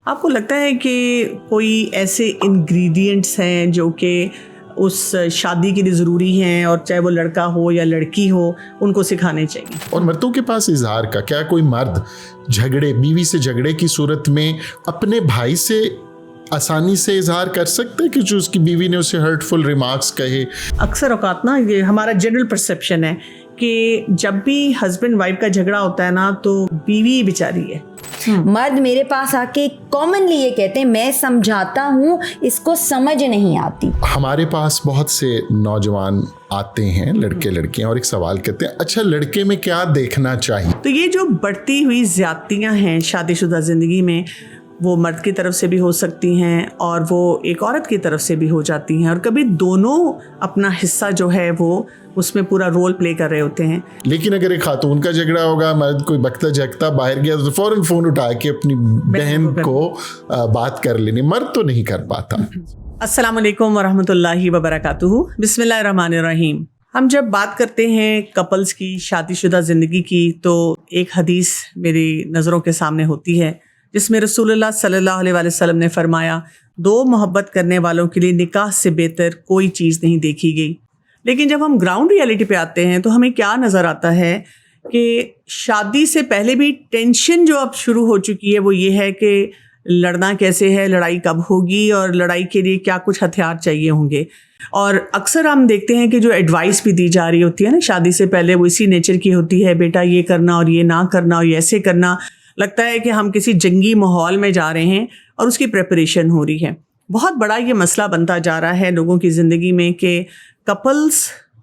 آپ کو لگتا ہے کہ کوئی ایسے انگریڈینٹس ہیں جو کہ اس شادی کے لیے ضروری ہیں اور چاہے وہ لڑکا ہو یا لڑکی ہو ان کو سکھانے چاہیے؟ اور مردوں کے پاس اظہار کا کیا کوئی مرد بیوی سے جھگڑے کی صورت میں اپنے بھائی سے آسانی سے اظہار کر سکتے کہ جو اس کی بیوی نے اسے ہرٹفل ریمارکس کہے؟ اکثر اوقات نا یہ ہمارا جنرل پرسیپشن ہے کہ جب بھی ہسبینڈ وائف کا جھگڑا ہوتا ہے نا تو بیوی بیچاری ہے. مرد میرے پاس آ کے کامنلی یہ کہتے ہیں میں سمجھاتا ہوں اس کو سمجھ نہیں آتی. ہمارے پاس بہت سے نوجوان آتے ہیں لڑکے لڑکیاں اور ایک سوال کرتے ہیں اچھا لڑکے میں کیا دیکھنا چاہیے؟ تو یہ جو بڑھتی ہوئی زیادتیاں ہیں شادی شدہ زندگی میں وہ مرد کی طرف سے بھی ہو سکتی ہیں اور وہ ایک عورت کی طرف سے بھی ہو جاتی ہیں اور کبھی دونوں اپنا حصہ جو ہے وہ اس میں پورا رول پلے کر رہے ہوتے ہیں. لیکن اگر ایک خاتون کا جھگڑا ہوگا مرد کوئی بکتا جھگتا باہر گیا تو فوراً فون اٹھا کے اپنی بہن کو بات کر لینی، مرد تو نہیں کر پاتا. السلام علیکم ورحمۃ اللہ وبرکاتہ. بسم اللہ الرحمن الرحیم. ہم جب بات کرتے ہیں کپلز کی، شادی شدہ زندگی کی، تو ایک حدیث میری نظروں کے سامنے ہوتی ہے جس میں رسول اللہ صلی اللہ علیہ وسلم نے فرمایا دو محبت کرنے والوں کے لیے نکاح سے بہتر کوئی چیز نہیں دیکھی گئی. لیکن جب ہم گراؤنڈ ریئلٹی پہ آتے ہیں تو ہمیں کیا نظر آتا ہے کہ شادی سے پہلے بھی ٹینشن جو اب شروع ہو چکی ہے وہ یہ ہے کہ لڑنا کیسے ہے، لڑائی کب ہوگی اور لڑائی کے لیے کیا کچھ ہتھیار چاہیے ہوں گے. اور اکثر ہم دیکھتے ہیں کہ جو ایڈوائس بھی دی جا رہی ہوتی ہے نا شادی سے پہلے وہ اسی نیچر کی ہوتی ہے، بیٹا یہ کرنا اور یہ نہ کرنا اور یہ ایسے کرنا. لگتا ہے کہ ہم کسی جنگی ماحول میں جا رہے ہیں اور اس کی پریپریشن ہو رہی ہے. بہت بڑا یہ مسئلہ بنتا جا رہا ہے لوگوں کی زندگی میں کہ کپلز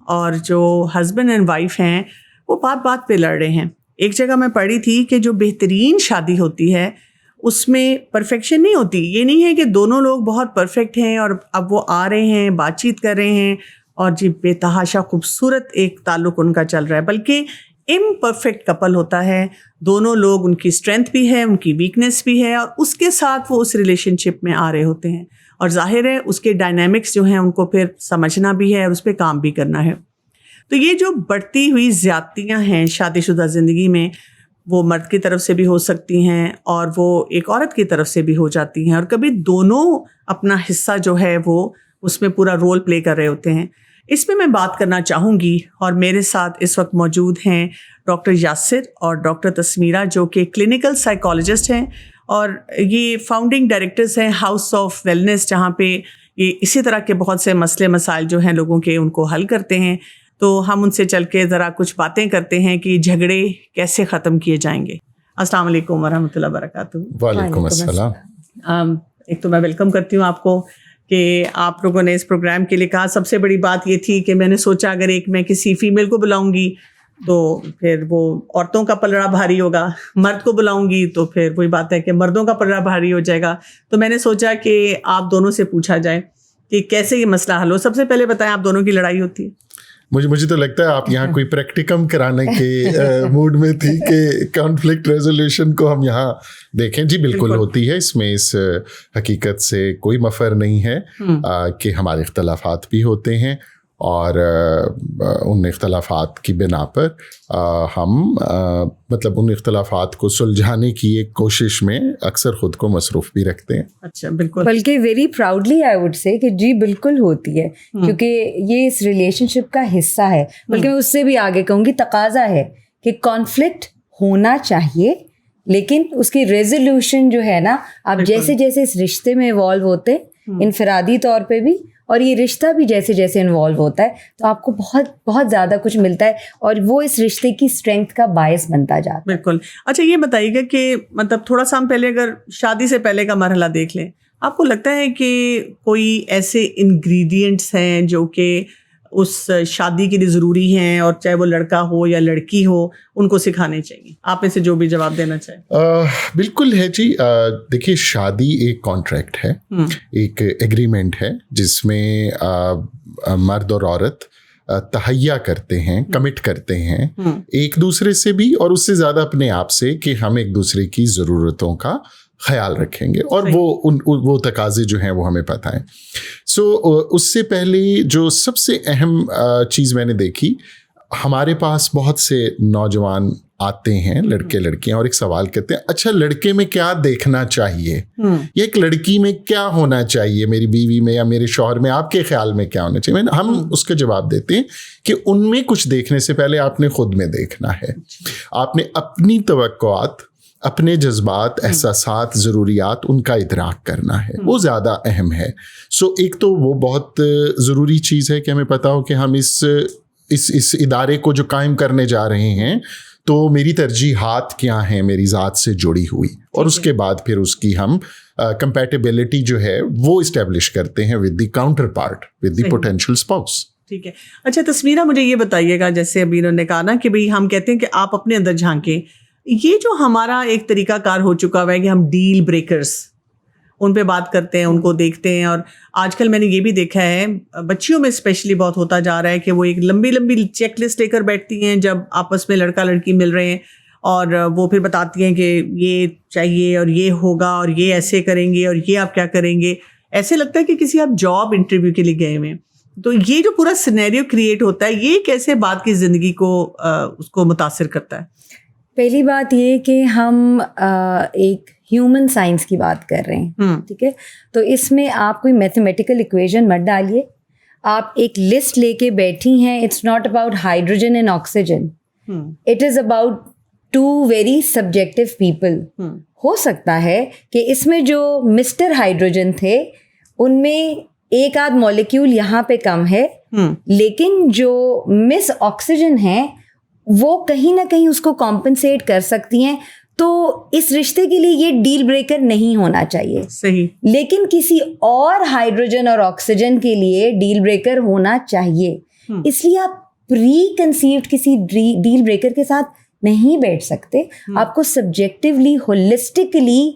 اور جو ہسبینڈ اینڈ وائف ہیں وہ بات بات پہ لڑ رہے ہیں. ایک جگہ میں پڑھی تھی کہ جو بہترین شادی ہوتی ہے اس میں پرفیکشن نہیں ہوتی. یہ نہیں ہے کہ دونوں لوگ بہت پرفیکٹ ہیں اور اب وہ آ رہے ہیں بات چیت کر رہے ہیں اور جی بے تحاشا خوبصورت ایک تعلق ان کا چل رہا ہے، بلکہ امپرفیکٹ کپل ہوتا ہے. دونوں لوگ، ان کی اسٹرینتھ بھی ہے، ان کی ویکنیس بھی ہے، اور اس کے ساتھ وہ اس ریلیشن شپ میں آ رہے ہوتے ہیں اور ظاہر ہے اس کے ڈائنامکس جو ہیں ان کو پھر سمجھنا بھی ہے اور اس پہ کام بھی کرنا ہے. تو یہ جو بڑھتی ہوئی زیادتیاں ہیں شادی شدہ زندگی میں وہ مرد کی طرف سے بھی ہو سکتی ہیں اور وہ ایک عورت کی طرف سے بھی ہو جاتی ہیں اور کبھی دونوں اپنا حصہ جو ہے وہ اس میں پورا رول پلے کر رہے ہوتے ہیں. اس میں بات کرنا چاہوں گی اور میرے ساتھ اس وقت موجود ہیں ڈاکٹر یاسر اور ڈاکٹر تسمیرہ جو کہ کلینکل سائیکالوجسٹ ہیں اور یہ فاؤنڈنگ ڈائریکٹرز ہیں ہاؤس آف ویلنس، جہاں پہ یہ اسی طرح کے بہت سے مسئلے مسائل جو ہیں لوگوں کے ان کو حل کرتے ہیں. تو ہم ان سے چل کے ذرا کچھ باتیں کرتے ہیں کہ جھگڑے کیسے ختم کیے جائیں گے. السلام علیکم ورحمۃ اللہ وبرکاتہ. وعلیکم السلام. ایک تو میں ویلکم کرتی ہوں آپ کو کہ آپ لوگوں نے اس پروگرام کے لیے کہا. سب سے بڑی بات یہ تھی کہ میں نے سوچا اگر ایک میں کسی فیمیل کو بلاؤں گی تو پھر وہ عورتوں کا پلڑا بھاری ہوگا، مرد کو بلاؤں گی تو پھر وہی بات ہے کہ مردوں کا پلڑا بھاری ہو جائے گا. تو میں نے سوچا کہ آپ دونوں سے پوچھا جائے کہ کیسے یہ مسئلہ حل ہو. سب سے پہلے بتائیں آپ دونوں کی لڑائی ہوتی ہے؟ مجھے تو لگتا ہے آپ یہاں کوئی پریکٹیکم کرانے کے موڈ میں تھی کہ کانفلکٹ ریزولوشن کو ہم یہاں دیکھیں. جی بالکل ہوتی ہے، اس میں اس حقیقت سے کوئی مفر نہیں ہے کہ ہمارے اختلافات بھی ہوتے ہیں اور ان اختلافات کی بنا پر ہم مطلب ان اختلافات کو سلجھانے کی ایک کوشش میں اکثر خود کو مصروف بھی رکھتے ہیں. اچھا بالکل، بلکہ very proudly I would say کہ جی بالکل ہوتی ہے، کیونکہ یہ اس ریلیشن شپ کا حصہ ہے. بلکہ میں اس سے بھی آگے کہوں گی تقاضا ہے کہ کانفلکٹ ہونا چاہیے، لیکن اس کی ریزولوشن جو ہے نا آپ جیسے جیسے اس رشتے میں ایوالو ہوتے انفرادی طور پہ بھی اور یہ رشتہ بھی جیسے جیسے انوالو ہوتا ہے تو آپ کو بہت بہت زیادہ کچھ ملتا ہے اور وہ اس رشتے کی اسٹرینتھ کا باعث بنتا جاتا ہے. بالکل. اچھا یہ بتائیے گا کہ مطلب تھوڑا سا ہم پہلے اگر شادی سے پہلے کا مرحلہ دیکھ لیں، آپ کو لگتا ہے کہ کوئی ایسے انگریڈینٹس ہیں جو کہ اس شادی کے لیے ضروری ہیں اور چاہے وہ لڑکا ہو یا لڑکی ہو ان کو سکھانے چاہیے؟ آپ میں سے جو بھی جواب دینا چاہے. بالکل ہے جی. دیکھیے شادی ایک کانٹریکٹ ہے، ایک ایگریمنٹ ہے جس میں مرد اور عورت تہیا کرتے ہیں، کمٹ کرتے ہیں ایک دوسرے سے بھی اور اس سے زیادہ اپنے آپ سے کہ ہم ایک دوسرے کی ضرورتوں کا خیال رکھیں گے اور وہ تقاضے جو ہیں وہ ہمیں پتہ ہیں. سو اس سے پہلے جو سب سے اہم چیز میں نے دیکھی، ہمارے پاس بہت سے نوجوان آتے ہیں, لڑکے لڑکیاں, اور ایک سوال کرتے ہیں اچھا لڑکے میں کیا دیکھنا چاہیے, یا ایک لڑکی میں کیا ہونا چاہیے, میری بیوی میں یا میرے شوہر میں آپ کے خیال میں کیا ہونا چاہیے. ہم اس کا جواب دیتے ہیں کہ ان میں کچھ دیکھنے سے پہلے آپ نے خود میں دیکھنا ہے. آپ نے اپنی توقعات, اپنے جذبات, احساسات, ضروریات, ان کا ادراک کرنا ہے, وہ زیادہ اہم ہے. ایک تو وہ بہت ضروری چیز ہے کہ ہمیں پتہ ہو کہ ہم اس ادارے کو جو قائم کرنے جا رہے ہیں تو میری ترجیحات کیا ہیں میری ذات سے جڑی ہوئی, اور اس کے بعد پھر اس کی ہم کمپیٹیبلٹی جو ہے وہ اسٹیبلش کرتے ہیں with the counter part, with the potential spouse. ٹھیک ہے. اچھا تسمیرہ, مجھے یہ بتائیے گا, جیسے ابھی انہوں نے کہا نا کہ بھئی ہم کہتے ہیں کہ آپ اپنے اندر جھانکیں, یہ جو ہمارا ایک طریقہ کار ہو چکا ہوا ہے کہ ہم ڈیل بریکرز ان پہ بات کرتے ہیں, ان کو دیکھتے ہیں, اور آج کل میں نے یہ بھی دیکھا ہے بچیوں میں اسپیشلی بہت ہوتا جا رہا ہے کہ وہ ایک لمبی لمبی چیک لسٹ لے کر بیٹھتی ہیں جب آپس میں لڑکا لڑکی مل رہے ہیں, اور وہ پھر بتاتی ہیں کہ یہ چاہیے اور یہ ہوگا اور یہ ایسے کریں گے اور یہ آپ کیا کریں گے. ایسے لگتا ہے کہ کسی آپ جاب انٹرویو کے لیے گئے ہوئے ہیں. تو یہ جو پورا سینیریو کریٹ ہوتا ہے, یہ کیسے بعد کی زندگی کو اس کو متاثر کرتا ہے؟ پہلی بات یہ کہ ہم ایک ہیومن سائنس کی بات کر رہے ہیں, ٹھیک ہے, تو اس میں آپ کوئی میتھمیٹیکل ایکویژن مت ڈالیے. آپ ایک لسٹ لے کے بیٹھی ہیں, it's not about hydrogen and oxygen, it is about two very subjective people. ہو سکتا ہے کہ اس میں جو مسٹر ہائیڈروجن تھے ان میں ایک آدھ مالیکیول یہاں پہ کم ہے, لیکن جو مس آکسیجن ہیں وہ کہیں نہ کہیں اس کو کمپنسیٹ کر سکتی ہیں. تو اس رشتے کے لیے یہ ڈیل بریکر نہیں ہونا چاہیے. صحیح. لیکن کسی اور ہائیڈروجن اور آکسیجن کے لیے ڈیل بریکر ہونا چاہیے. اس لیے آپ پری کنسیوڈ کسی ڈیل بریکر کے ساتھ نہیں بیٹھ سکتے. آپ کو سبجیکٹولی, ہولسٹکلی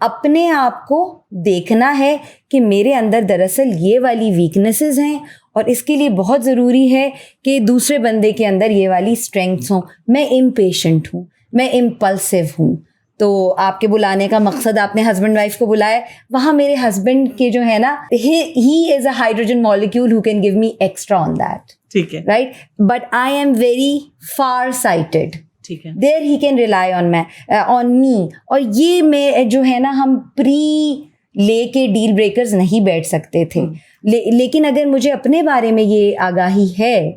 اپنے آپ کو دیکھنا ہے کہ میرے اندر دراصل یہ والی ویکنیسز ہیں, اور اس کے لیے بہت ضروری ہے کہ دوسرے بندے کے اندر یہ والی اسٹرینگتھس ہوں. میں امپیشنٹ ہوں, میں امپلسو ہوں. تو آپ کے بلانے کا مقصد, آپ نے ہسبینڈ وائف کو بلایا, وہاں میرے ہسبینڈ کے جو ہے نا, he is a hydrogen molecule who can give me extra on that. ٹھیک ہے. Right, but I am very far sighted. ٹھیک ہے. There he can rely on me. اور یہ میں جو ہے نا, ہم پری لے کے ڈیل بریکرز نہیں بیٹھ سکتے تھے. لیکن اگر مجھے اپنے بارے میں یہ آگاہی ہے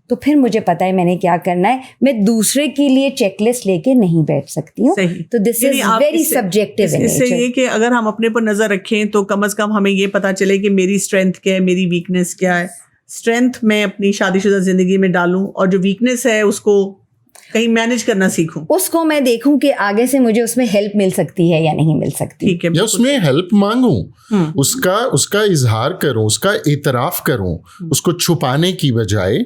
تو پھر مجھے پتا ہے میں نے کیا کرنا ہے. میں دوسرے کے لیے چیک لسٹ لے کے نہیں بیٹھ سکتی ہوں. تو دس از ویری سبجیکٹو. اس سے یہ کہ اگر ہم اپنے پر نظر رکھیں تو کم از کم ہمیں یہ پتا چلے کہ میری اسٹرینتھ کیا ہے, میری ویکنیس کیا ہے. اسٹرینتھ میں اپنی شادی شدہ زندگی میں ڈالوں, اور جو ویکنیس ہے اس کو کہیں مینج کرنا سیکھوں, اس کو میں دیکھوں کہ آگے سے مجھے اس میں ہیلپ مل سکتی ہے یا نہیں مل سکتی. ٹھیک ہے. یا اس میں ہیلپ مانگوں, اس کا اظہار کروں, اس کا اعتراف کروں, اس کو چھپانے کی بجائے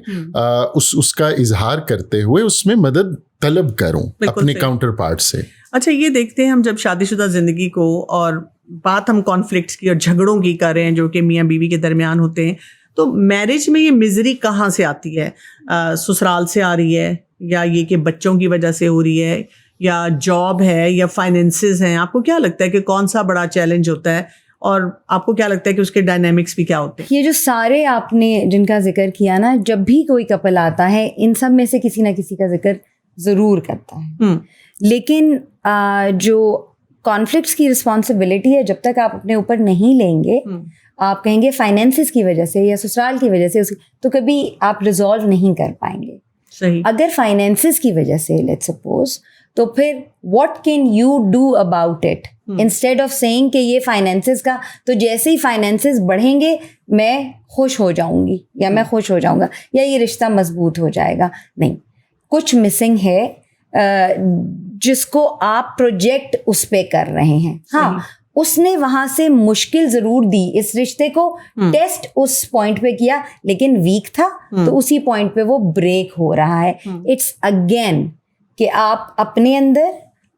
اس کا اظہار کرتے ہوئے اس میں مدد طلب کروں اپنے کاؤنٹر پارٹ سے. اچھا, یہ دیکھتے ہیں ہم جب شادی شدہ زندگی کو, اور بات ہم کانفلکٹس کی اور جھگڑوں کی کر رہے ہیں جو کہ میاں بیوی کے درمیان ہوتے ہیں, تو میرج میں یہ مزری کہاں سے آتی ہے؟ سسرال سے آ رہی ہے, یا یہ کہ بچوں کی وجہ سے ہو رہی ہے, یا جاب ہے, یا فائنینسز ہیں؟ آپ کو کیا لگتا ہے کہ کون سا بڑا چیلنج ہوتا ہے, اور آپ کو کیا لگتا ہے کہ اس کے ڈائنامکس بھی کیا ہوتے ہیں؟ یہ جو سارے آپ نے جن کا ذکر کیا نا, جب بھی کوئی کپل آتا ہے ان سب میں سے کسی نہ کسی کا ذکر ضرور کرتا ہے. لیکن جو کانفلکٹس کی رسپانسبلٹی ہے, جب تک آپ اپنے اوپر نہیں لیں گے, آپ کہیں گے فائنینسز کی وجہ سے یا سسرال کی وجہ سے, تو کبھی آپ ریزالو نہیں کر پائیں گے. اگر فائنینسز کی وجہ سے لیٹس سپوز, تو پھر what can you do about it, instead of seeing کہ یہ فائنینسز کا, تو جیسے ہی فائنینسز بڑھیں گے میں خوش ہو جاؤں گی یا میں خوش ہو جاؤں گا یا یہ رشتہ مضبوط ہو جائے گا. نہیں, کچھ مسنگ ہے جس کو آپ پروجیکٹ اس پہ کر رہے ہیں. ہاں, اس نے وہاں سے مشکل ضرور دی, اس رشتے کو ٹیسٹ اس پوائنٹ پہ کیا, لیکن ویک تھا تو اسی پوائنٹ پہ وہ بریک ہو رہا ہے. اٹس اگین کہ آپ اپنے اندر,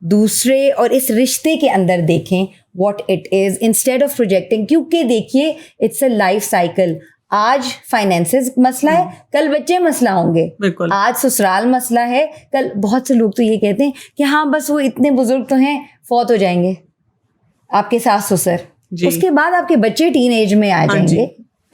دوسرے اور اس رشتے کے اندر دیکھیں what it is instead of projecting. کیونکہ دیکھیے اٹس اے لائف سائیکل. آج فائنینسز مسئلہ ہے, کل بچے مسئلہ ہوں گے, آج سسرال مسئلہ ہے, کل بہت سے لوگ تو یہ کہتے ہیں کہ ہاں بس وہ اتنے بزرگ تو ہیں, فوت ہو جائیں گے آپ کے ساس سسر, اس کے بعد آپ کے بچے ٹین ایج میں آ جائیں گے,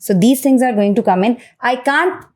So these things are going to come in. I can't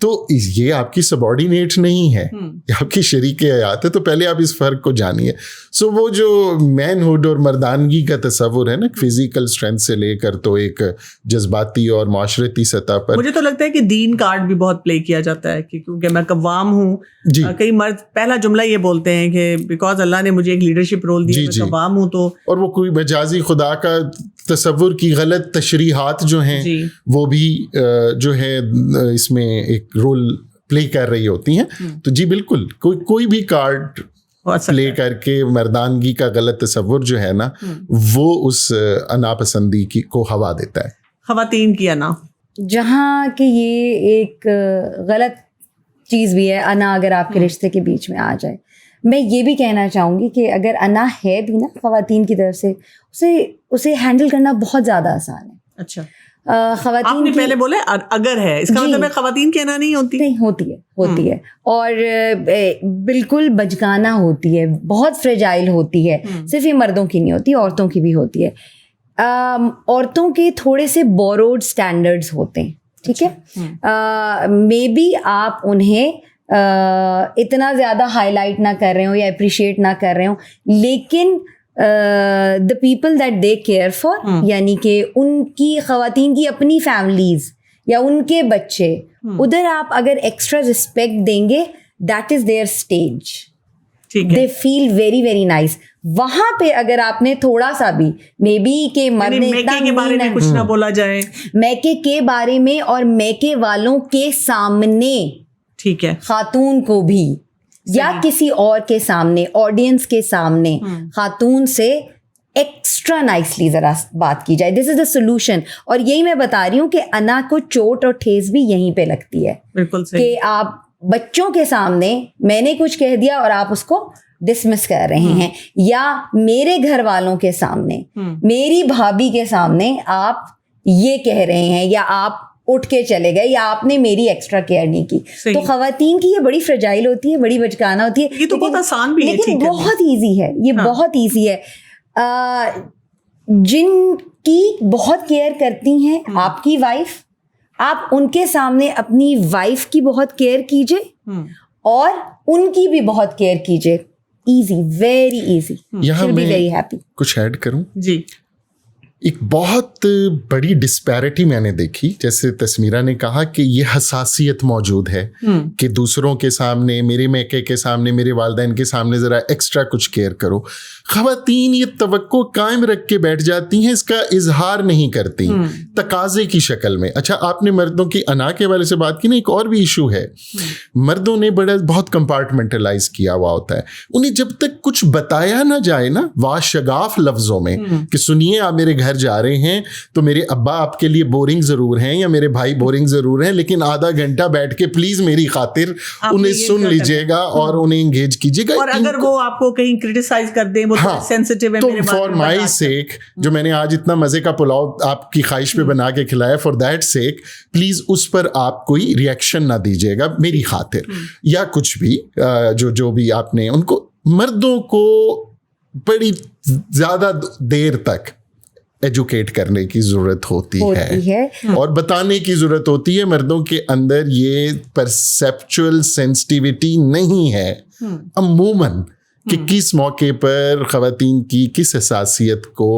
تو یہ آپ کی سبارڈینیٹ نہیں ہے, یہ آپ کی شریک حیات ہے. تو پہلے آپ اس فرق کو جانیے. سو وہ جو مین ہوڈ اور مردانگی کا تصور ہے نا, فزیکل اسٹرینتھ سے لے کر تو ایک جذباتی اور معاشرتی سطح پر, مجھے تو لگتا ہے کہ دین کارڈ بھی بہت پلے کیا جاتا ہے, کیونکہ میں قوام ہوں. جی, کئی مرد پہلا جملہ یہ بولتے ہیں کہ بیکاز اللہ نے مجھے ایک لیڈرشپ رول دیا, میں قوام ہوں. تو اور وہ کوئی مجازی خدا کا تصور کی غلط تشریحات جو ہیں وہ بھی جو ہے اس میں ایک رول پلے کر رہی ہوتی ہیں. تو جی بالکل کوئی بھی کارڈ پلے کر کے مردانگی کا غلط تصور جو ہے نا وہ اس انا پسندی کی کو ہوا دیتا ہے. خواتین کی انا, جہاں کہ یہ ایک غلط چیز بھی ہے انا, اگر آپ کے رشتے کے بیچ میں آ جائے. میں یہ بھی کہنا چاہوں گی کہ اگر انا ہے بھی نا خواتین کی طرف سے, اسے ہینڈل کرنا بہت زیادہ آسان ہے. اچھا, خواتین آپ نے پہلے بولے اگر ہے, اس کا مطلب ہے خواتین کی انا نہیں ہوتی؟ نہیں, ہوتی ہے اور بالکل بچگانا ہوتی ہے, بہت فریجائل ہوتی ہے. صرف یہ مردوں کی نہیں ہوتی, عورتوں کی بھی ہوتی ہے. عورتوں کے تھوڑے سے بوروڈ سٹینڈرڈز ہوتے ہیں, ٹھیک ہے. مے بی آپ انہیں اتنا زیادہ ہائی لائٹ نہ کر رہے ہوں یا اپریشیٹ نہ کر رہے ہوں, لیکن the people that they care for, یعنی کہ ان کی خواتین کی اپنی فیملیز یا ان کے بچے, ادھر آپ اگر ایکسٹرا رسپیکٹ دیں گے, that is their stage, they feel very very nice. وہاں پہ اگر آپ نے تھوڑا سا بھی مے بی کہ میکے کے بارے میں کچھ نہ بولا جائے, میکے کے بارے میں اور میکے والوں کے سامنے, ٹھیک ہے, خاتون کو بھی یا کسی اور کے سامنے, آڈینس کے سامنے خاتون سے ایکسٹرا نائسلی ذرا بات کی جائے. دس از دا سولوشن. اور یہی میں بتا رہی ہوں کہ انا کو چوٹ اور ٹھیس بھی یہیں پہ لگتی ہے. بالکل کہ آپ بچوں کے سامنے میں نے کچھ کہہ دیا اور آپ اس کو ڈسمس کر رہے ہیں, یا میرے گھر والوں کے سامنے, میری بھابھی کے سامنے آپ یہ کہہ رہے ہیں, یا آپ اٹھ کے چلے گئے, یا آپ نے میری ایکسٹرا کیئر نہیں کی. تو خواتین کی یہ بڑی فریجائل ہوتی ہے, بڑی بچکانا ہوتی ہے. یہ تو بہت آسان بھی ہے, لیکن بہت ایزی ہے, یہ بہت ایزی ہے. جن کی بہت کیئر کرتی ہیں آپ کی وائف, آپ ان کے سامنے اپنی وائف کی بہت کیئر کیجئے اور ان کی بھی بہت کیئر کیجئے. Easy, very easy. یہاں میں ویری ہیپی. کچھ ایڈ کروں؟ جی. ایک بہت بڑی ڈسپیرٹی میں نے دیکھی, جیسے تسمیرہ نے کہا کہ یہ حساسیت موجود ہے کہ دوسروں کے سامنے, میرے میکے کے سامنے, میرے والدین کے سامنے ذرا ایکسٹرا کچھ کیئر کرو. خواتین یہ توقع قائم رکھ کے بیٹھ جاتی ہیں, اس کا اظہار نہیں کرتی تقاضے کی شکل میں. اچھا, آپ نے مردوں کی انا کے حوالے سے بات کی نا, ایک اور بھی ایشو ہے. مردوں نے بہت کمپارٹمنٹلائز کیا ہوا ہوتا ہے. انہیں جب تک کچھ بتایا نہ جائے نا واشگاف لفظوں میں کہ سنیے آپ میرے گھر جا رہے ہیں تو میرے ابا آپ کے لیے بورنگ ضرور ہیں یا میرے بھائی بورنگ ضرور ہیں, لیکن آدھا گھنٹہ بیٹھ کے پلیز میری خاطر انہیں سن لیجیے گا اور انہیں انگیج کیجیے گا. اور اگر وہ آپ کو کہیں کرٹیسائز کر دیں, سینسٹیو ہے, تو فار مائی سیک, جو میں نے آج اتنا مزے کا پلاؤ آپ کی خواہش پہ بنا کے کھلایا, فار دیٹ سیک پلیز اس پر آپ کوئی ریئیکشن نہ دیجیے گا میری خاطر, یا کچھ بھی جو بھی آپ نے. ان کو مردوں کو بڑی زیادہ دیر تک ایجوکیٹ کرنے کی ضرورت ہوتی ہے اور بتانے کی ضرورت ہوتی ہے. مردوں کے اندر یہ پرسیپچول سینسٹیوٹی نہیں ہے عموماً کہ کس موقع پر خواتین کی کس حساسیت کو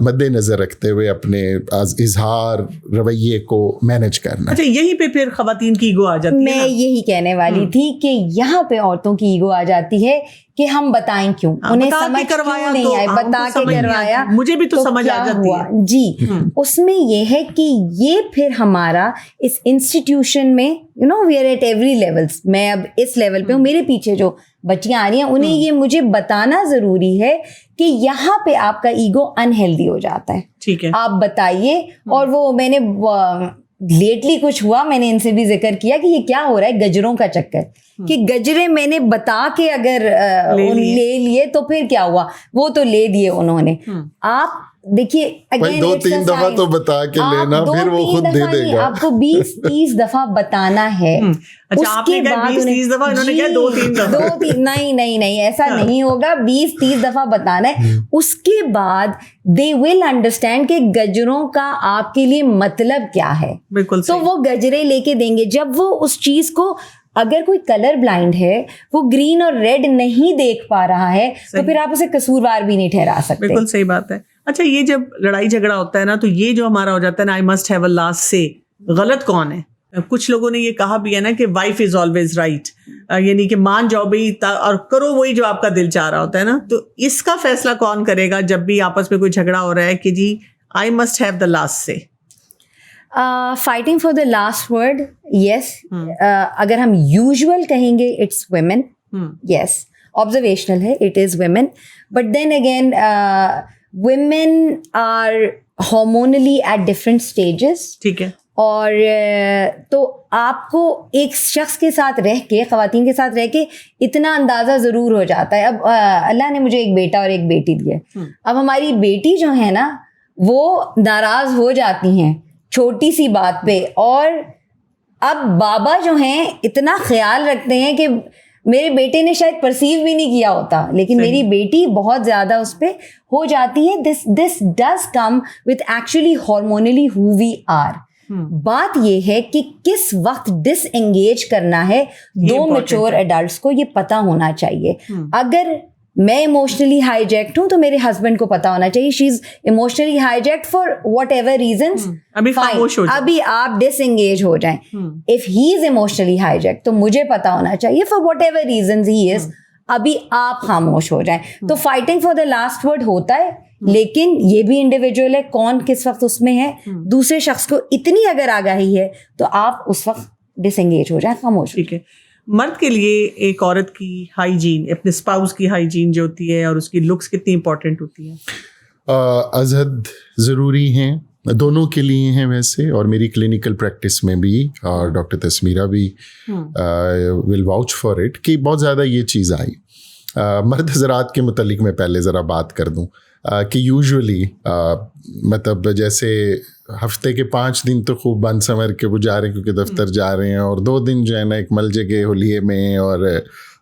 مد نظر رکھتے ہوئے اپنے اظہار رویے کو مینج کرنا. اچھا, یہیں پہ پھر خواتین کی ایگو آ جاتی ہے. میں یہی کہنے والی تھی کہ یہاں پہ عورتوں کی ایگو آ جاتی ہے کہ ہم بتائیں کیوں, انہیں سمجھ کیوں نہیں آئے, بتا کے کروایا, مجھے بھی تو سمجھ آ جاتی ہے. جی, اس میں یہ ہے کہ یہ پھر ہمارا اس انسٹیٹیوشن میں we are at every levels. میں اب اس لیول پہ ہوں, میرے پیچھے جو بچیاں آ رہی ہیں انہیں یہ مجھے بتانا ضروری ہے کہ یہاں پہ آپ کا ایگو انہیلدی ہو جاتا ہے. ٹھیک ہے, آپ بتائیے. اور وہ میں نے لیٹلی کچھ ہوا, میں نے ان سے بھی ذکر کیا کہ یہ کیا ہو رہا ہے, گجروں کا چکر, کہ گجرے میں نے بتا کے اگر لے لیے تو پھر کیا ہوا, وہ تو لے دیے انہوں نے. آپ دیکھیے بھائی 2-3 دفعہ تو بتا کے لینا, پھر وہ خود دے دے گا. آپ کو 20-30 دفعہ بتانا ہے. اچھا آپ نے کہا 20-30 دفعہ, انہوں نے کہا 2-3 دفعہ. نہیں ایسا نہیں ہوگا, 20-30 دفعہ بتانا ہے. اس کے بعد they will understand کہ گجروں کا آپ کے لیے مطلب کیا ہے. بالکل. تو وہ گجرے لے کے دیں گے. جب وہ اس چیز کو, اگر کوئی کلر بلائنڈ ہے, وہ گرین اور ریڈ نہیں دیکھ پا رہا ہے, تو پھر آپ اسے قصوروار بھی نہیں ٹھہرا سکتے. بالکل صحیح بات ہے. اچھا یہ جب لڑائی جھگڑا ہوتا ہے نا, تو یہ جو ہمارا ہو جاتا ہے نا, آئی مسٹ ہیو اے لاسٹ سے, غلط کون ہے؟ کچھ لوگوں نے یہ کہا بھی ہے نا کہ وائف از آلویز رائٹ, یعنی کہ مان جاؤ بھائی اور کرو وہی جو آپ کا دل چاہ رہا ہوتا ہے نا. تو اس کا فیصلہ کون کرے گا جب بھی آپس میں کوئی جھگڑا ہو رہا ہے کہ جی I must have the last say? Fighting for the last word, yes. اگر ہم یوزول کہیں گے اٹس ویمن, یس, آبزرویشنل ہے, it is women. But then again women are hormonally at different stages. ٹھیک ہے. اور تو آپ کو ایک شخص کے ساتھ رہ کے, خواتین کے ساتھ رہ کے اتنا اندازہ ضرور ہو جاتا ہے. اب اللہ نے مجھے ایک بیٹا اور ایک بیٹی دی ہے. اب ہماری بیٹی جو ہے نا, وہ ناراض ہو جاتی ہیں چھوٹی سی بات پہ, اور اب بابا جو ہیں اتنا خیال رکھتے ہیں کہ میرے بیٹے نے شاید پرسیو بھی نہیں کیا ہوتا, لیکن میری بیٹی بہت زیادہ اس پہ ہو جاتی ہے. This does come with actually hormonally who we are. بات یہ ہے کہ کس وقت ڈس انگیج کرنا ہے, دو میچور ایڈلٹس کو یہ پتا ہونا چاہیے. اگر میں ایموشنلی ہائی جیکٹ ہوں تو میرے ہسبینڈ کو پتا ہونا چاہیے she is emotionally hijacked for whatever reasons, ابھی آپ ڈس انگیج ہو جائیں. If he is emotionally hijacked تو مجھے پتا ہونا چاہیے for whatever reasons he is, ابھی آپ خاموش ہو جائیں. تو fighting for the last word ہوتا ہے, لیکن یہ بھی انڈیویجول ہے کون کس وقت اس میں ہے. دوسرے شخص کو اتنی اگر آگاہی ہے تو آپ اس وقت ڈس انگیج ہو جائیں, خاموش. ٹھیک ہے. مرد کے لیے ایک عورت کی ہائیجین, اپنے اسپاؤس کی ہائیجین جو ہوتی ہے اور اس کی لکس کتنی امپورٹنٹ ہوتی ہے؟ از حد ضروری ہیں, دونوں کے لیے ہیں ویسے, اور میری کلینکل پریکٹس میں بھی, اور ڈاکٹر تسمیرہ بھی ول واؤچ فار اٹ, کہ بہت زیادہ یہ چیز آئی. مرد حضرات کے متعلق میں پہلے ذرا بات کر دوں کہ یوزولی مطلب جیسے ہفتے کے 5 دن تو خوب بن سمر کے وہ جا رہے ہیں کیونکہ دفتر جا رہے ہیں, اور 2 دن جو ہے نا ایک مل جگہ ہولیے میں اور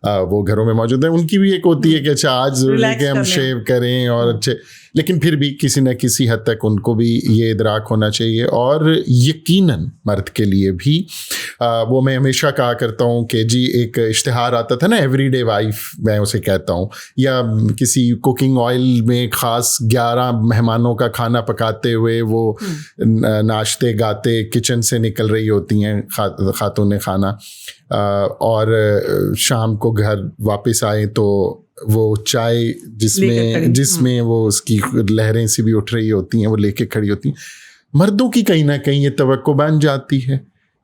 وہ گھروں میں موجود ہیں. ان کی بھی ایک ہوتی ہے کہ اچھا آج ضروری ہے کہ ہم شیو کریں اور اچھے, لیکن پھر بھی کسی نہ کسی حد تک ان کو بھی یہ ادراک ہونا چاہیے. اور یقیناً مرد کے لیے بھی وہ میں ہمیشہ کہا کرتا ہوں کہ جی ایک اشتہار آتا تھا نا, ایوری ڈے وائف میں اسے کہتا ہوں, یا کسی کوکنگ آئل میں خاص 11 مہمانوں کا کھانا پکاتے ہوئے وہ ناشتے گاتے کچن سے نکل رہی ہوتی ہیں خاتون خانہ, اور شام کو گھر واپس آئے تو وہ چائے جس میں وہ اس کی لہریں سی بھی اٹھ رہی ہوتی ہیں وہ لے کے کھڑی ہوتی ہیں. مردوں کی کہیں نہ کہیں یہ توقع بن جاتی ہے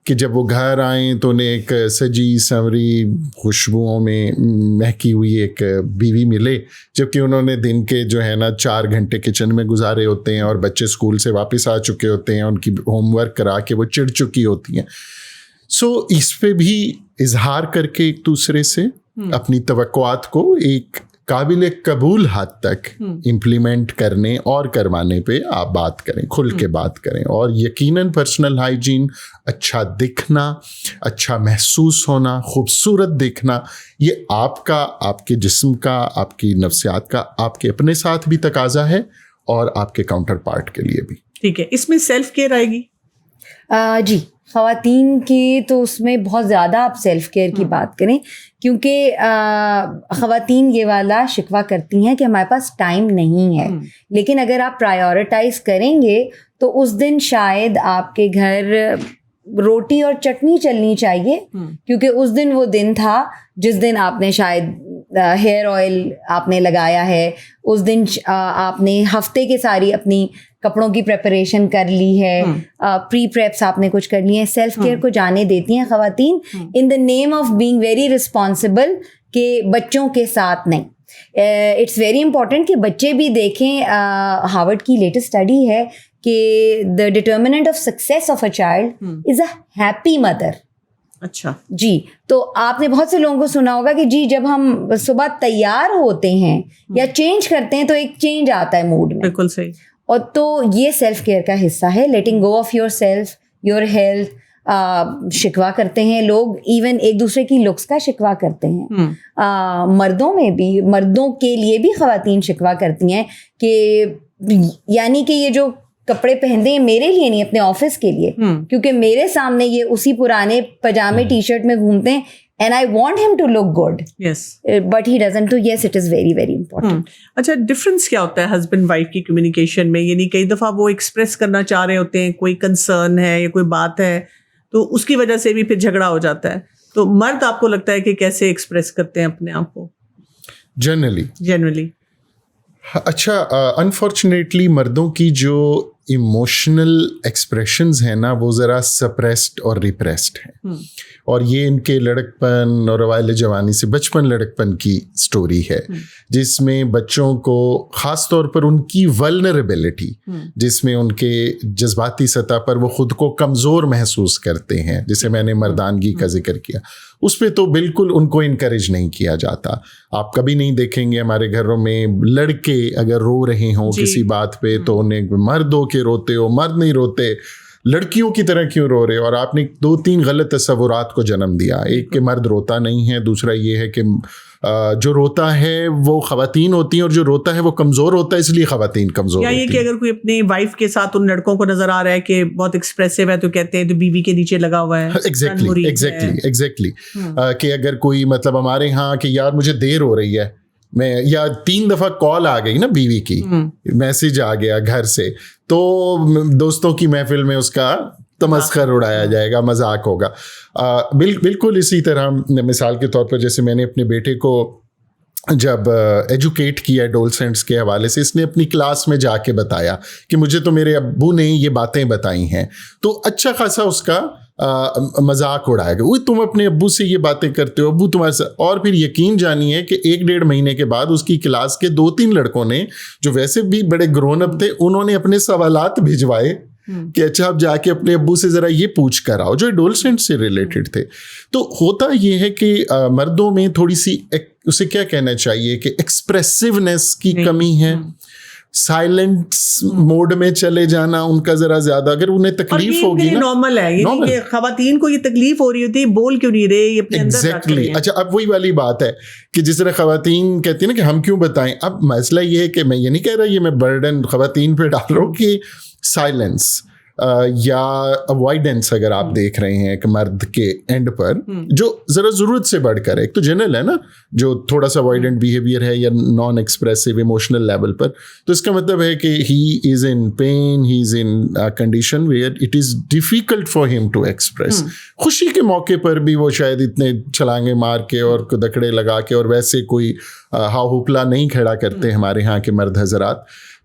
کہ جب وہ گھر آئیں تو انہیں ایک سجی سنوری خوشبوؤں میں مہکی ہوئی ایک بیوی ملے, جبکہ انہوں نے دن کے جو ہے نا 4 گھنٹے کچن میں گزارے ہوتے ہیں, اور بچے اسکول سے واپس آ چکے ہوتے ہیں, ان کی ہوم ورک کرا کے وہ چڑ چکی ہوتی ہیں. سو اس پہ بھی اظہار کر کے ایک دوسرے سے اپنی توقعات کو ایک قابل قبول حد تک امپلیمنٹ کرنے اور کروانے پہ آپ بات کریں, کھل کے بات کریں. اور یقیناً پرسنل ہائیجین, اچھا دکھنا, اچھا محسوس ہونا, خوبصورت دکھنا, یہ آپ کا, آپ کے جسم کا, آپ کی نفسیات کا, آپ کے اپنے ساتھ بھی تقاضا ہے اور آپ کے کاؤنٹر پارٹ کے لیے بھی. ٹھیک ہے. اس میں سیلف کیئر آئے گی؟ جی, خواتین کی تو اس میں بہت زیادہ آپ سیلف کیئر کی بات کریں, کیونکہ خواتین یہ والا شکوہ کرتی ہیں کہ ہمارے پاس ٹائم نہیں ہے. لیکن اگر آپ پرائیورٹائز کریں گے تو اس دن شاید آپ کے گھر روٹی اور چٹنی چلنی چاہیے, کیونکہ اس دن وہ دن تھا جس دن آپ نے شاید ہیئر آئل آپ نے لگایا ہے, اس دن آپ نے ہفتے کے ساری اپنی کپڑوں کی پریپریشن کر لی ہے, پری پریپس آپ نے کچھ کر لی ہیں. سیلف کیئر کو جانے دیتی ہیں خواتین in the name of being very responsible, کہ بچوں کے ساتھ نہیں. اٹس ویری امپورٹنٹ کہ بچے بھی دیکھیں. ہارورڈ کی لیٹسٹ اسٹڈی ہے کہ the determinant of success of a child is a happy mother. اچھا جی, تو آپ نے بہت سے لوگوں کو سنا ہوگا کہ جی جب ہم صبح تیار ہوتے ہیں یا چینج کرتے ہیں تو ایک چینج آتا ہے موڈ میں. بالکل صحیح. اور تو یہ سیلف کیئر کا حصہ ہے. Letting go of your self, your health. شکوہ کرتے ہیں لوگ, ایون ایک دوسرے کی لکس کا شکوہ کرتے ہیں. مردوں میں بھی, مردوں کے لیے بھی خواتین شکوہ کرتی ہیں کہ یعنی کہ یہ جو کپڑے پہنتے ہیں میرے لیے نہیں, اپنے آفس کے لیے, کیونکہ میرے سامنے یہ اسی پرانے پجامے ٹی شرٹ میں گھومتے ہیں and I want him to look good. Yes. But he doesn't. So yes, it is very, very important. اچھا, ڈفرینس کیا ہوتا ہے ہسبینڈ وائف کی کمیونیکیشن میں؟ یعنی کئی دفعہ وہ ایکسپریس کرنا چاہ رہے ہوتے ہیں, کوئی کنسرن ہے یا کوئی بات ہے, تو اس کی وجہ سے بھی پھر جھگڑا ہو جاتا ہے. تو مرد آپ کو لگتا ہے کہ کیسے ایکسپریس کرتے ہیں اپنے آپ کو جنرلی؟ اچھا, انفارچونیٹلی مردوں کی جو ایموشنل ایکسپریشنز ہیں نا وہ ذرا سپریسڈ اور ریپریسڈ ہیں, اور یہ ان کے لڑکپن اور اوائل جوانی سے بچپن لڑکپن کی سٹوری ہے, جس میں بچوں کو خاص طور پر ان کی ولنریبلٹی, جس میں ان کے جذباتی سطح پر وہ خود کو کمزور محسوس کرتے ہیں, جسے میں نے مردانگی کا ذکر کیا, اس پہ تو بالکل ان کو انکریج نہیں کیا جاتا. آپ کبھی نہیں دیکھیں گے ہمارے گھروں میں لڑکے اگر رو رہے ہوں کسی بات پہ تو انہیں مرد ہو کے روتے ہو, مرد نہیں روتے, لڑکیوں کی طرح کیوں رو رہے ہو. اور آپ نے 2-3 غلط تصورات کو جنم دیا. ایک کہ مرد روتا نہیں ہے, دوسرا یہ ہے کہ جو روتا ہے وہ خواتین ہوتی ہیں, اور جو روتا ہے وہ کمزور ہوتا ہے, اس لیے خواتین کمزور ہوتی ہیں. یا یہ کہ اگر کوئی اپنی وائف کے ساتھ ان لڑکوں کو نظر آ رہا ہے کہ بہت ایکسپریسو ہے تو کہتے ہیں تو بیوی کے نیچے لگا ہوا ہے. ایگزیکٹلی کہ اگر کوئی مطلب ہمارے یہاں کہ یار مجھے دیر ہو رہی ہے, میں یا 3 دفعہ کال آ گئی نا بیوی کی, میسج آ گیا گھر سے, تو دوستوں کی محفل میں اس کا تمسخر اڑایا جائے گا, مذاق ہوگا. بالکل اسی طرح مثال کے طور پر جیسے میں نے اپنے بیٹے کو جب ایجوکیٹ کیا ایڈولسنٹس کے حوالے سے, اس نے اپنی کلاس میں جا کے بتایا کہ مجھے تو میرے ابو نے یہ باتیں بتائی ہیں, تو اچھا خاصا اس کا مذاق اڑائے گا, وہ تم اپنے ابو سے یہ باتیں کرتے ہو, ابو تمہارے ساتھ. اور پھر یقین جانیے کہ 1-1.5 مہینے کے بعد اس کی کلاس کے 2-3 لڑکوں نے جو ویسے بھی بڑے گرون اپ تھے, انہوں نے اپنے سوالات بھجوائے کہ اچھا آپ جا کے اپنے ابو سے ذرا یہ پوچھ کر آؤ, جو ایڈولسنٹ سے ریلیٹڈ تھے. تو ہوتا یہ ہے کہ مردوں میں تھوڑی سی اسے کیا کہنا چاہیے کہ ایکسپریسونیس کی کمی ہے, سائلنٹ موڈ میں چلے جانا ان کا ذرا زیادہ. اگر انہیں تکلیف ہوگی نا, نارمل ہے, یعنی کہ خواتین کو یہ تکلیف ہو رہی ہوتی ہے, بول کیوں نہیں رہے, یہ اپنے اندر رکھ رہے ہیں. اچھا, اب وہی والی بات ہے کہ جس طرح خواتین کہتی ہیں نا کہ ہم کیوں بتائیں. اب مسئلہ یہ ہے کہ میں یہ نہیں کہہ رہا یہ میں برڈن خواتین پہ ڈال رہا ہوں کہ سائلنس یا اوائڈنس اگر آپ دیکھ رہے ہیں کہ مرد کے اینڈ پر جو ذرا ضرورت سے بڑھ کر, ایک تو جنرل ہے نا جو تھوڑا سا اوائڈنٹ بیہیویئر ہے یا نان ایکسپریسو ایموشنل لیول پر, تو اس کا مطلب ہے کہ he is in pain, he is in condition where it is difficult for ہم ٹو ایکسپریس. خوشی کے موقع پر بھی وہ شاید اتنے چھلانگے مار کے اور دکڑے لگا کے اور ویسے کوئی ہاؤ ہوپلا نہیں کھڑا کرتے ہمارے ہاں کے مرد حضرات.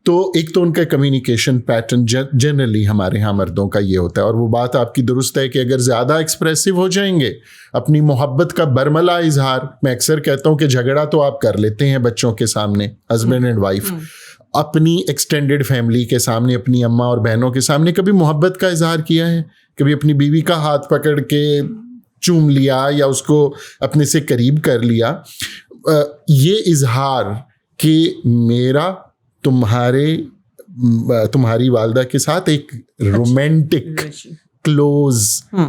تو ایک تو ان کا کمیونیکیشن پیٹرن جنرلی ہمارے ہاں مردوں کا یہ ہوتا ہے, اور وہ بات آپ کی درست ہے کہ اگر زیادہ ایکسپریسو ہو جائیں گے, اپنی محبت کا برملا اظہار, میں اکثر کہتا ہوں کہ جھگڑا تو آپ کر لیتے ہیں بچوں کے سامنے, ہسبینڈ اینڈ وائف, اپنی ایکسٹینڈیڈ فیملی کے سامنے, اپنی اماں اور بہنوں کے سامنے کبھی محبت کا اظہار کیا ہے؟ کبھی اپنی بیوی کا ہاتھ پکڑ کے چوم لیا یا اس کو اپنے سے قریب کر لیا؟ یہ اظہار کہ میرا تمہاری والدہ کے ساتھ ایک romantic, close,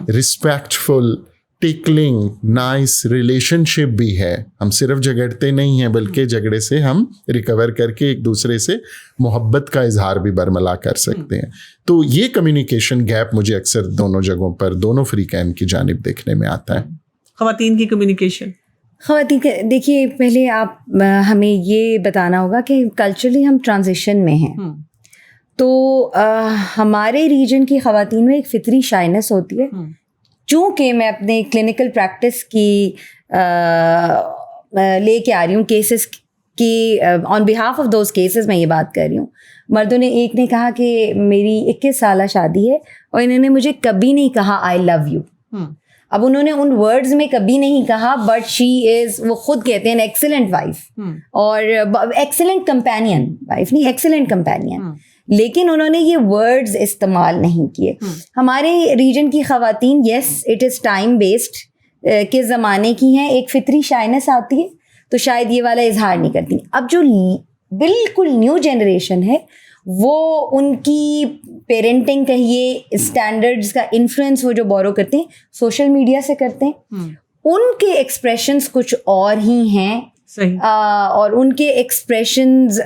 respectful, tickling, nice relationship بھی ہے. ہم صرف جھگڑتے نہیں ہیں بلکہ جھگڑے سے ہم ریکور کر کے ایک دوسرے سے محبت کا اظہار بھی برملا کر سکتے ہیں. تو یہ کمیونیکیشن گیپ مجھے اکثر دونوں جگہوں پر, دونوں فریقین کی جانب دیکھنے میں آتا ہے. خواتین کی کمیونیکیشن, خواتین دیکھیے پہلے آپ ہمیں یہ بتانا ہوگا کہ کلچرلی ہم ٹرانزیشن میں ہیں, تو ہمارے ریجن کی خواتین میں ایک فطری شائنس ہوتی ہے. چونکہ میں اپنے کلینکل پریکٹس کی لے کے آ رہی ہوں کیسز کی, آن بہاف آف دوز کیسز میں یہ بات کر رہی ہوں. مردوں نے, ایک نے کہا کہ میری 21 سالہ شادی ہے اور انہوں نے مجھے کبھی نہیں کہا آئی لو یو. اب انہوں نے ان ورڈز میں کبھی نہیں کہا, بٹ شی از, وہ خود کہتے ہیں ایکسیلنٹ وائف اور ایکسیلنٹ کمپینین, وائف نہیں ایکسیلنٹ کمپینین, لیکن انہوں نے یہ ورڈز استعمال نہیں کیے. ہمارے ریجن کی خواتین, yes it is time based کے زمانے کی ہیں, ایک فطری شائنس آتی ہے تو شاید یہ والا اظہار نہیں کرتی. اب جو بالکل نیو جنریشن ہے وہ ان کی پیرنٹنگ کہیے اسٹینڈرڈس کا انفلوئنس وہ جو بورو کرتے ہیں سوشل میڈیا سے کرتے ہیں. ان کے ایکسپریشنز کچھ اور ہی ہیں اور ان کے ایکسپریشنز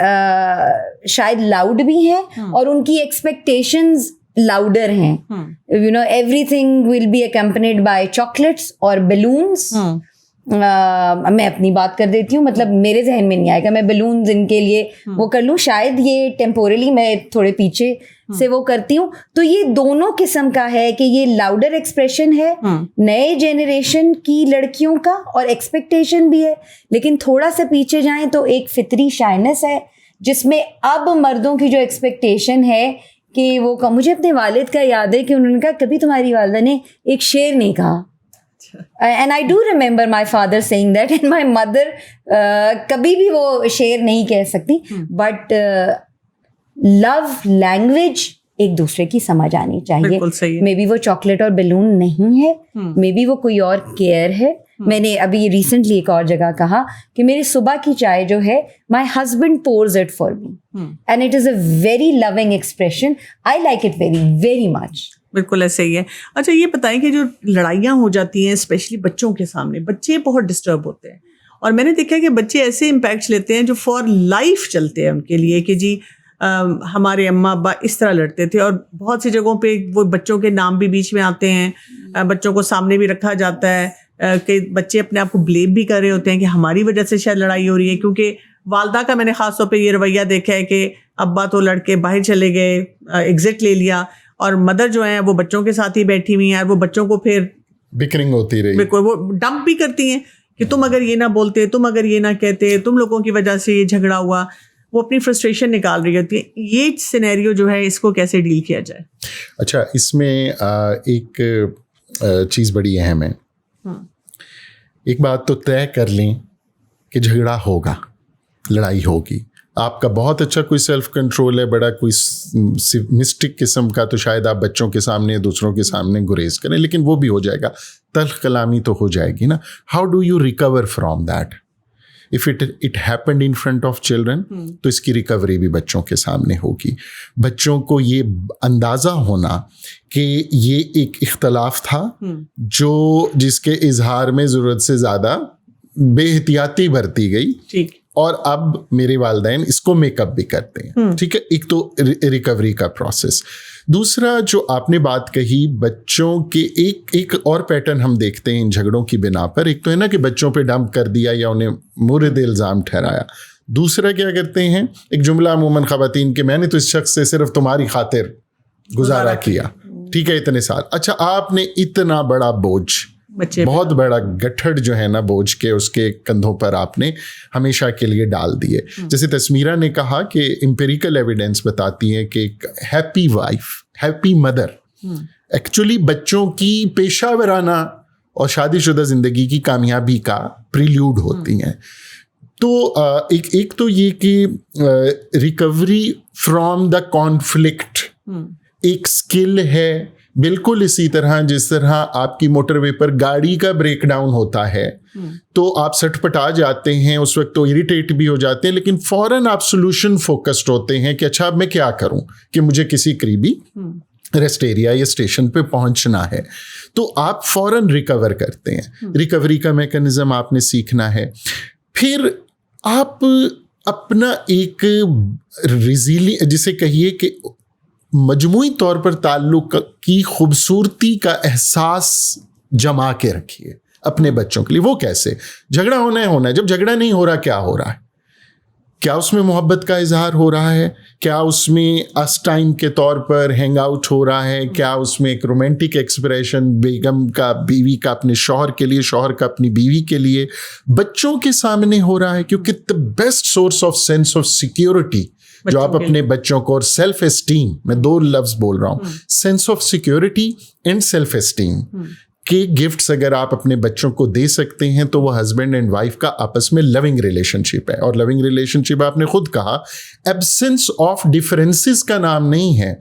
شاید لاؤڈ بھی ہیں اور ان کی ایکسپیکٹیشنز لاؤڈر ہیں. You know everything will be accompanied by chocolates اور بیلونس. میں اپنی بات کر دیتی ہوں, مطلب میرے ذہن میں نہیں آئے گا میں بیلونز ان کے لیے وہ کر لوں, شاید یہ ٹیمپورلی میں تھوڑے پیچھے سے وہ کرتی ہوں. تو یہ دونوں قسم کا ہے کہ یہ لاؤڈر ایکسپریشن ہے نئے جنریشن کی لڑکیوں کا اور ایکسپیکٹیشن بھی ہے, لیکن تھوڑا سا پیچھے جائیں تو ایک فطری شائنس ہے جس میں اب مردوں کی جو ایکسپیکٹیشن ہے کہ وہ مجھے اپنے والد کا یاد ہے کہ انہوں نے کہا کبھی تمہاری والدہ نے ایک شعر نہیں کہا. And I do remember my father saying that, and my mother کبھی بھی وہ شعر نہیں کہہ سکتی, but love language ایک دوسرے کی سمجھ آنی چاہیے. مے بی وہ چاکلیٹ اور بیلون نہیں ہے, مے بی وہ کوئی اور کیئر ہے. میں نے ابھی ریسنٹلی ایک اور جگہ کہا کہ میری صبح کی چائے جو ہے my husband pours it for me and it is a very loving expression. I like it very very much. بالکل ایسے ہی ہے. اچھا یہ بتائیں کہ جو لڑائیاں ہو جاتی ہیں اسپیشلی بچوں کے سامنے, بچے بہت ڈسٹرب ہوتے ہیں اور میں نے دیکھا کہ بچے ایسے امپیکٹس لیتے ہیں جو فار لائف چلتے ہیں ان کے لیے کہ جی ہمارے اماں ابا اس طرح لڑتے تھے, اور بہت سی جگہوں پہ وہ بچوں کے نام بھی بیچ میں آتے ہیں, بچوں کو سامنے بھی رکھا جاتا ہے کہ بچے اپنے آپ کو بلیم بھی کر رہے ہوتے ہیں کہ ہماری وجہ سے شاید لڑائی ہو رہی ہے, کیونکہ والدہ کا میں نے خاص طور پہ یہ رویہ دیکھا ہے کہ ابا تو لڑکے باہر چلے گئے, ایگزٹ لے لیا, اور مدر جو ہیں وہ بچوں کے ساتھ ہی بیٹھی ہوئی ہیں اور وہ بچوں کو پھر بکرنگ ہوتی رہی, بالکل وہ ڈمپ بھی کرتی ہیں کہ تم اگر یہ نہ بولتے, تم اگر یہ نہ کہتے, تم لوگوں کی وجہ سے یہ جھگڑا ہوا. وہ اپنی فرسٹریشن نکال رہی ہوتی ہے. یہ سینیریو جو ہے اس کو کیسے ڈیل کیا جائے؟ اچھا اس میں ایک چیز بڑی اہم ہے. ایک بات تو طے کر لیں کہ جھگڑا ہوگا, لڑائی ہوگی. آپ کا بہت اچھا کوئی سیلف کنٹرول ہے, بڑا کوئی مسٹک قسم کا, تو شاید آپ بچوں کے سامنے دوسروں کے سامنے گریز کریں, لیکن وہ بھی ہو جائے گا, تلخ کلامی تو ہو جائے گی نا. How do you recover from that? If it happened in front of children تو اس کی ریکوری بھی بچوں کے سامنے ہوگی. بچوں کو یہ اندازہ ہونا کہ یہ ایک اختلاف تھا جو جس کے اظہار میں ضرورت سے زیادہ بے احتیاطی برتی گئی, ٹھیک, اور اب میرے والدین اس کو میک اپ بھی کرتے ہیں, ٹھیک ہے. ایک تو ریکوری کا پروسیس. دوسرا جو آپ نے بات کہی بچوں کے ایک اور پیٹرن ہم دیکھتے ہیں ان جھگڑوں کی بنا پر. ایک تو ہے نا کہ بچوں پہ ڈمپ کر دیا یا انہیں مورد الزام ٹھہرایا. دوسرا کیا کرتے ہیں, ایک جملہ عموماً خواتین کے, میں نے تو اس شخص سے صرف تمہاری خاطر گزارا کیا, ٹھیک ہے, اتنے سال. اچھا آپ نے اتنا بڑا بوجھ, بہت بڑا گٹھڑ جو ہے نا بوجھ کے اس کے کندھوں پر آپ نے ہمیشہ کے لیے ڈال دیے. جیسے تسمیرہ نے کہا کہ امپیریکل ایویڈنس بتاتی ہے کہ ایک happy wife, happy mother actually بچوں کی پیشہ ورانہ اور شادی شدہ زندگی کی کامیابی کا پریلیوڈ ہوتی ہیں. تو ایک تو یہ کہ ریکوری فرام دا کانفلکٹ ایک اسکل ہے, بالکل اسی طرح جس طرح آپ کی موٹر وے پر گاڑی کا بریک ڈاؤن ہوتا ہے تو آپ سٹ پٹا جاتے ہیں, اس وقت تو اریٹیٹ بھی ہو جاتے ہیں, لیکن فوراً آپ سولوشن فوکسڈ ہوتے ہیں کہ اچھا اب میں کیا کروں کہ مجھے کسی قریبی ریسٹ ایریا یا اسٹیشن پہ پہنچنا ہے, تو آپ فوراً ریکور کرتے ہیں. ریکوری کا میکانزم آپ نے سیکھنا ہے. پھر آپ اپنا ایک جسے کہیے کہ مجموعی طور پر تعلق کی خوبصورتی کا احساس جما کے رکھیے اپنے بچوں کے لیے. وہ کیسے؟ جھگڑا ہونا ہے, جب جھگڑا نہیں ہو رہا کیا ہو رہا ہے, کیا اس میں محبت کا اظہار ہو رہا ہے, کیا اس میں اس ٹائم کے طور پر ہینگ آؤٹ ہو رہا ہے, کیا اس میں ایک رومانٹک ایکسپریشن بیگم کا بیوی کا اپنے شوہر کے لیے, شوہر کا اپنی بیوی کے لیے بچوں کے سامنے ہو رہا ہے. کیونکہ the best source of sense of security جو آپ اپنے بچوں کو, اور سیلف اسٹیم, میں دو لفظ بول رہا ہوں, sense of security and self esteem کے گفٹس اگر آپ اپنے بچوں کو دے سکتے ہیں تو وہ ہسبینڈ اینڈ وائف کا آپس میں لونگ ریلیشن شپ ہے. اور لونگ ریلیشن شپ آپ نے خود کہا ایبسنس آف ڈفرینسز کا نام نہیں ہے,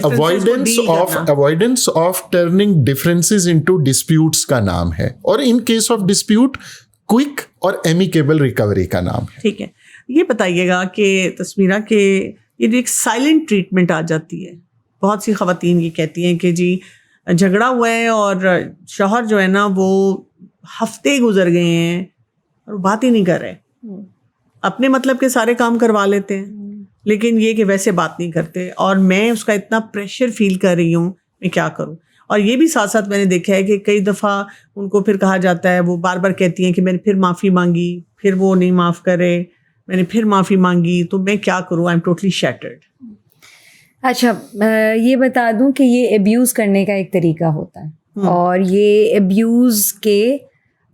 avoidance of turning differences into disputes کا نام ہے, اور in case of dispute quick اور ایمیکیبل ریکوری کا نام ہے. ٹھیک ہے, یہ بتائیے گا کہ تسمیرہ کے یہ ایک سائلنٹ ٹریٹمنٹ آ جاتی ہے. بہت سی خواتین یہ کہتی ہیں کہ جی جھگڑا ہوا ہے اور شوہر جو ہے نا وہ ہفتے گزر گئے ہیں اور بات ہی نہیں کر رہے, اپنے مطلب کے سارے کام کروا لیتے ہیں لیکن یہ کہ ویسے بات نہیں کرتے, اور میں اس کا اتنا پریشر فیل کر رہی ہوں, میں کیا کروں. اور یہ بھی ساتھ ساتھ میں نے دیکھا ہے کہ کئی دفعہ ان کو پھر کہا جاتا ہے, وہ بار بار کہتی ہیں کہ میں نے پھر معافی مانگی, پھر وہ نہیں معاف کرے, میں نے پھر معافی مانگی, تو میں کیا کروں, آئی ایم ٹوٹلی شیٹرڈ. اچھا یہ بتا دوں کہ یہ ابیوز کرنے کا ایک طریقہ ہوتا ہے, اور یہ ابیوز کے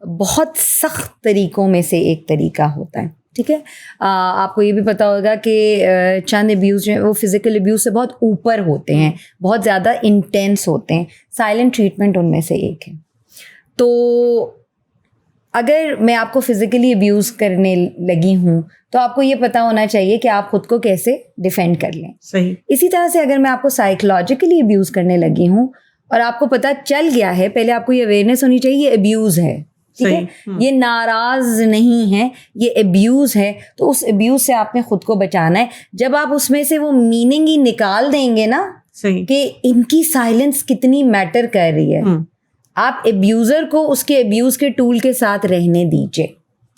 بہت سخت طریقوں میں سے ایک طریقہ ہوتا ہے, ٹھیک ہے. آپ کو یہ بھی پتہ ہوگا کہ چند ابیوز جو ہیں وہ فزیکل ابیوز سے بہت اوپر ہوتے ہیں, بہت زیادہ انٹینس ہوتے ہیں. سائلنٹ ٹریٹمنٹ ان میں سے ایک ہے. تو اگر میں آپ کو فزیکلی ابیوز کرنے لگی ہوں تو آپ کو یہ پتہ ہونا چاہیے کہ آپ خود کو کیسے ڈیفینڈ کر لیں. صحیح. اسی طرح سے اگر میں آپ کو سائیکولوجیکلی ابیوز کرنے لگی ہوں اور آپ کو پتہ چل گیا ہے, پہلے آپ کو یہ اویئرنیس ہونی چاہیے یہ ابیوز ہے, ٹھیک ہے, یہ ناراض نہیں ہے, یہ ابیوز ہے. تو اس ابیوز سے آپ نے خود کو بچانا ہے. جب آپ اس میں سے وہ میننگ ہی نکال دیں گے نا کہ ان کی سائلنس کتنی میٹر کر رہی ہے, آپ ابیوزر کو اس کے ابیوز کے ٹول کے ساتھ رہنے دیجیے,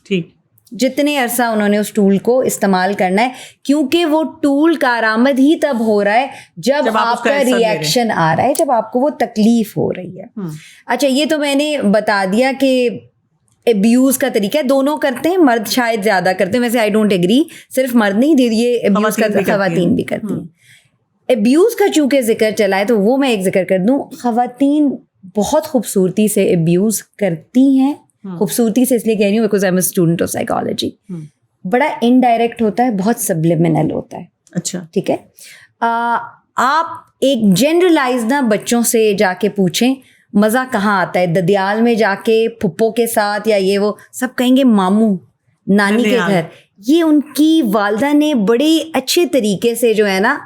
ٹھیک, جتنے عرصہ انہوں نے اس ٹول کو استعمال کرنا ہے, کیونکہ وہ ٹول کارآمد ہی تب ہو رہا ہے جب آپ کا ری ایکشن آ رہا ہے, جب آپ کو وہ تکلیف ہو رہی ہے. اچھا یہ تو میں نے بتا دیا کہ ابیوز کا طریقہ ہے, دونوں کرتے ہیں, مرد شاید زیادہ کرتے ہیں, ویسے آئی ڈونٹ ایگری, صرف مرد نہیں, یہ ابیوز کا خواتین بھی کرتی ہیں. ابیوز کا چونکہ ذکر چلا ہے تو وہ میں ایک ذکر کر دوں, خواتین بہت خوبصورتی سے ابیوز کرتی ہیں. خوبصورتی سے اس لیے کہہ رہی ہوں because I am a student of psychology. بڑا انڈائریکٹ ہوتا ہے, بہت سبلیمنل ہوتا ہے. اچھا, ٹھیک ہے. آپ ایک جنرلائز نہ بچوں سے جا کے پوچھیں مزہ کہاں آتا ہے, ددیال میں جا کے پھپھو کے ساتھ, یا یہ وہ سب کہیں گے ماموں نانی کے گھر. یہ ان کی والدہ نے بڑے اچھے طریقے سے جو ہے نا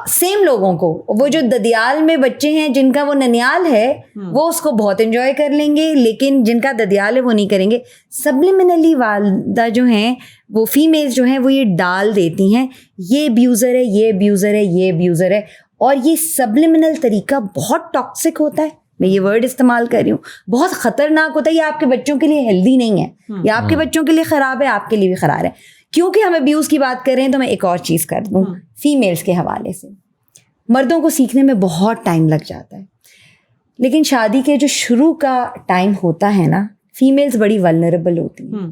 سیم لوگوں کو, وہ جو ددیال میں بچے ہیں جن کا وہ ننیال ہے وہ اس کو بہت انجوائے کر لیں گے, لیکن جن کا ددیال ہے وہ نہیں کریں گے. سبلیمنلی والدہ جو ہیں وہ فیمیلز جو ہیں وہ یہ ڈال دیتی ہیں یہ ابیوزر ہے, یہ ابیوزر ہے, یہ ابیوزر ہے. اور یہ سبلیمنل طریقہ بہت ٹاکسک ہوتا ہے, میں یہ ورڈ استعمال کر رہی ہوں, بہت خطرناک ہوتا ہے. یہ آپ کے بچوں کے لیے ہیلدی نہیں ہے, یہ آپ کے بچوں کے لیے خراب ہے, آپ کے لیے بھی خراب ہے. کیونکہ ہم ابیوز کی بات کر رہے ہیں تو میں ایک اور چیز کر دوں فیمیلز کے حوالے سے. مردوں کو سیکھنے میں بہت ٹائم لگ جاتا ہے, لیکن شادی کے جو شروع کا ٹائم ہوتا ہے نا, فیمیلز بڑی ولنریبل ہوتی ہیں.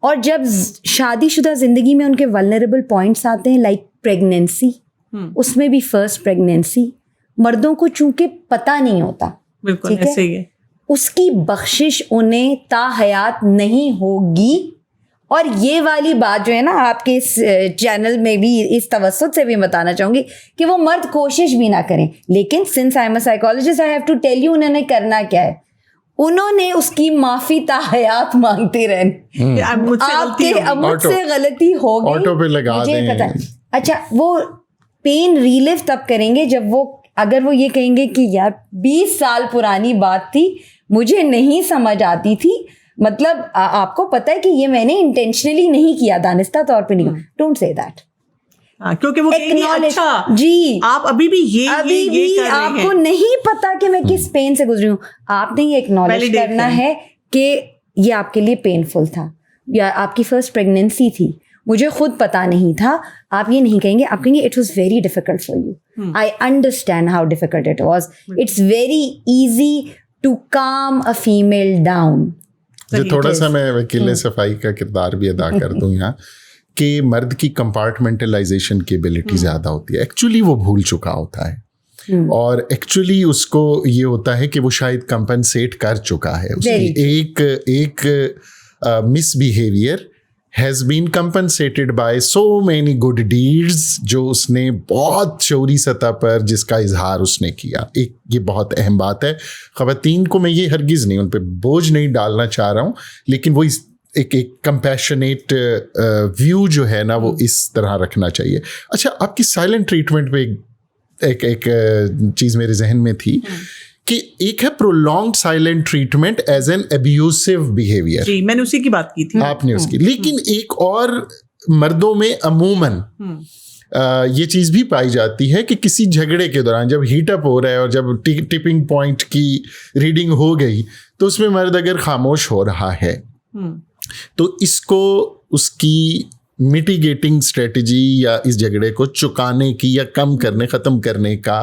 اور جب شادی شدہ زندگی میں ان کے ولنریبل پوائنٹس آتے ہیں لائک پریگنینسی, اس میں بھی فرسٹ پریگنینسی, مردوں کو چونکہ پتہ نہیں ہوتا, بالکل ایسے ہی ہے, اس کی بخشش انہیں تا حیات نہیں ہوگی. اور یہ والی بات جو ہے نا آپ کے اس چینل میں بھی اس توسط سے بھی بتانا چاہوں گی کہ وہ مرد کوشش بھی نہ کریں, لیکن since I am a psychologist I have to tell you انہوں نے کرنا کیا ہے, انہوں نے اس کی معافی تا حیات مانگتے رہنے. آپ کے مجھ سے غلطی ہو گئی مجھے پتا. اچھا وہ پین ریلیو تب کریں گے جب وہ, اگر وہ یہ کہیں گے کہ یار 20 سال پرانی بات تھی, مجھے نہیں سمجھ آتی تھی, مطلب آپ کو پتہ ہے کہ یہ میں نے انٹینشنلی نہیں کیا, دانستہ طور پہ نہیں. ڈونٹ سے دیٹ, کیونکہ وہ اچھا جی آپ ابھی بھی آپ کو نہیں پتا کہ میں کس پین سے گزری ہوں. آپ نے یہ ایکنالج کرنا ہے کہ یہ آپ کے لیے پینفل تھا, یا آپ کی فرسٹ پریگنینسی تھی, مجھے خود پتا نہیں تھا. آپ یہ نہیں کہیں گے, آپ کہیں گے it was very difficult for you, I understand how difficult it was, it's very easy to calm a female down. تھوڑا سا میں وکیل صفائی کا کردار بھی ادا کر دوں یہاں کہ مرد کی کمپارٹمنٹلائزیشن کی ایبلٹی زیادہ ہوتی ہے. ایکچولی وہ بھول چکا ہوتا ہے, اور ایکچولی اس کو یہ ہوتا ہے کہ وہ شاید کمپنسیٹ کر چکا ہے. اس کی ایک مس behaviour has been compensated by so many good deeds جو اس نے بہت شعوری سطح پر جس کا اظہار اس نے کیا. ایک یہ بہت اہم بات ہے. خواتین کو میں یہ ہرگز نہیں ان پہ بوجھ نہیں ڈالنا چاہ رہا ہوں, لیکن وہ ایک کمپیشنیٹ ویو جو ہے نا وہ اس طرح رکھنا چاہیے. اچھا آپ کی سائلنٹ ٹریٹمنٹ پہ ایک چیز میرے ذہن میں تھی کہ ایک ہے prolonged silent treatment as an abusive behaviour. جی میں نے اسی کی بات کی تھی, آپ نے اس کی. لیکن ایک اور مردوں میں عموماً یہ چیز بھی پائی جاتی ہے کہ کسی جھگڑے کے دوران جب ہیٹ اپ ہو رہا ہے اور جب ٹپنگ پوائنٹ کی ریڈنگ ہو گئی تو اس میں مرد اگر خاموش ہو رہا ہے تو اس کو اس کی میٹیگیٹنگ اسٹریٹجی یا اس جھگڑے کو چکانے کی یا کم کرنے ختم کرنے کا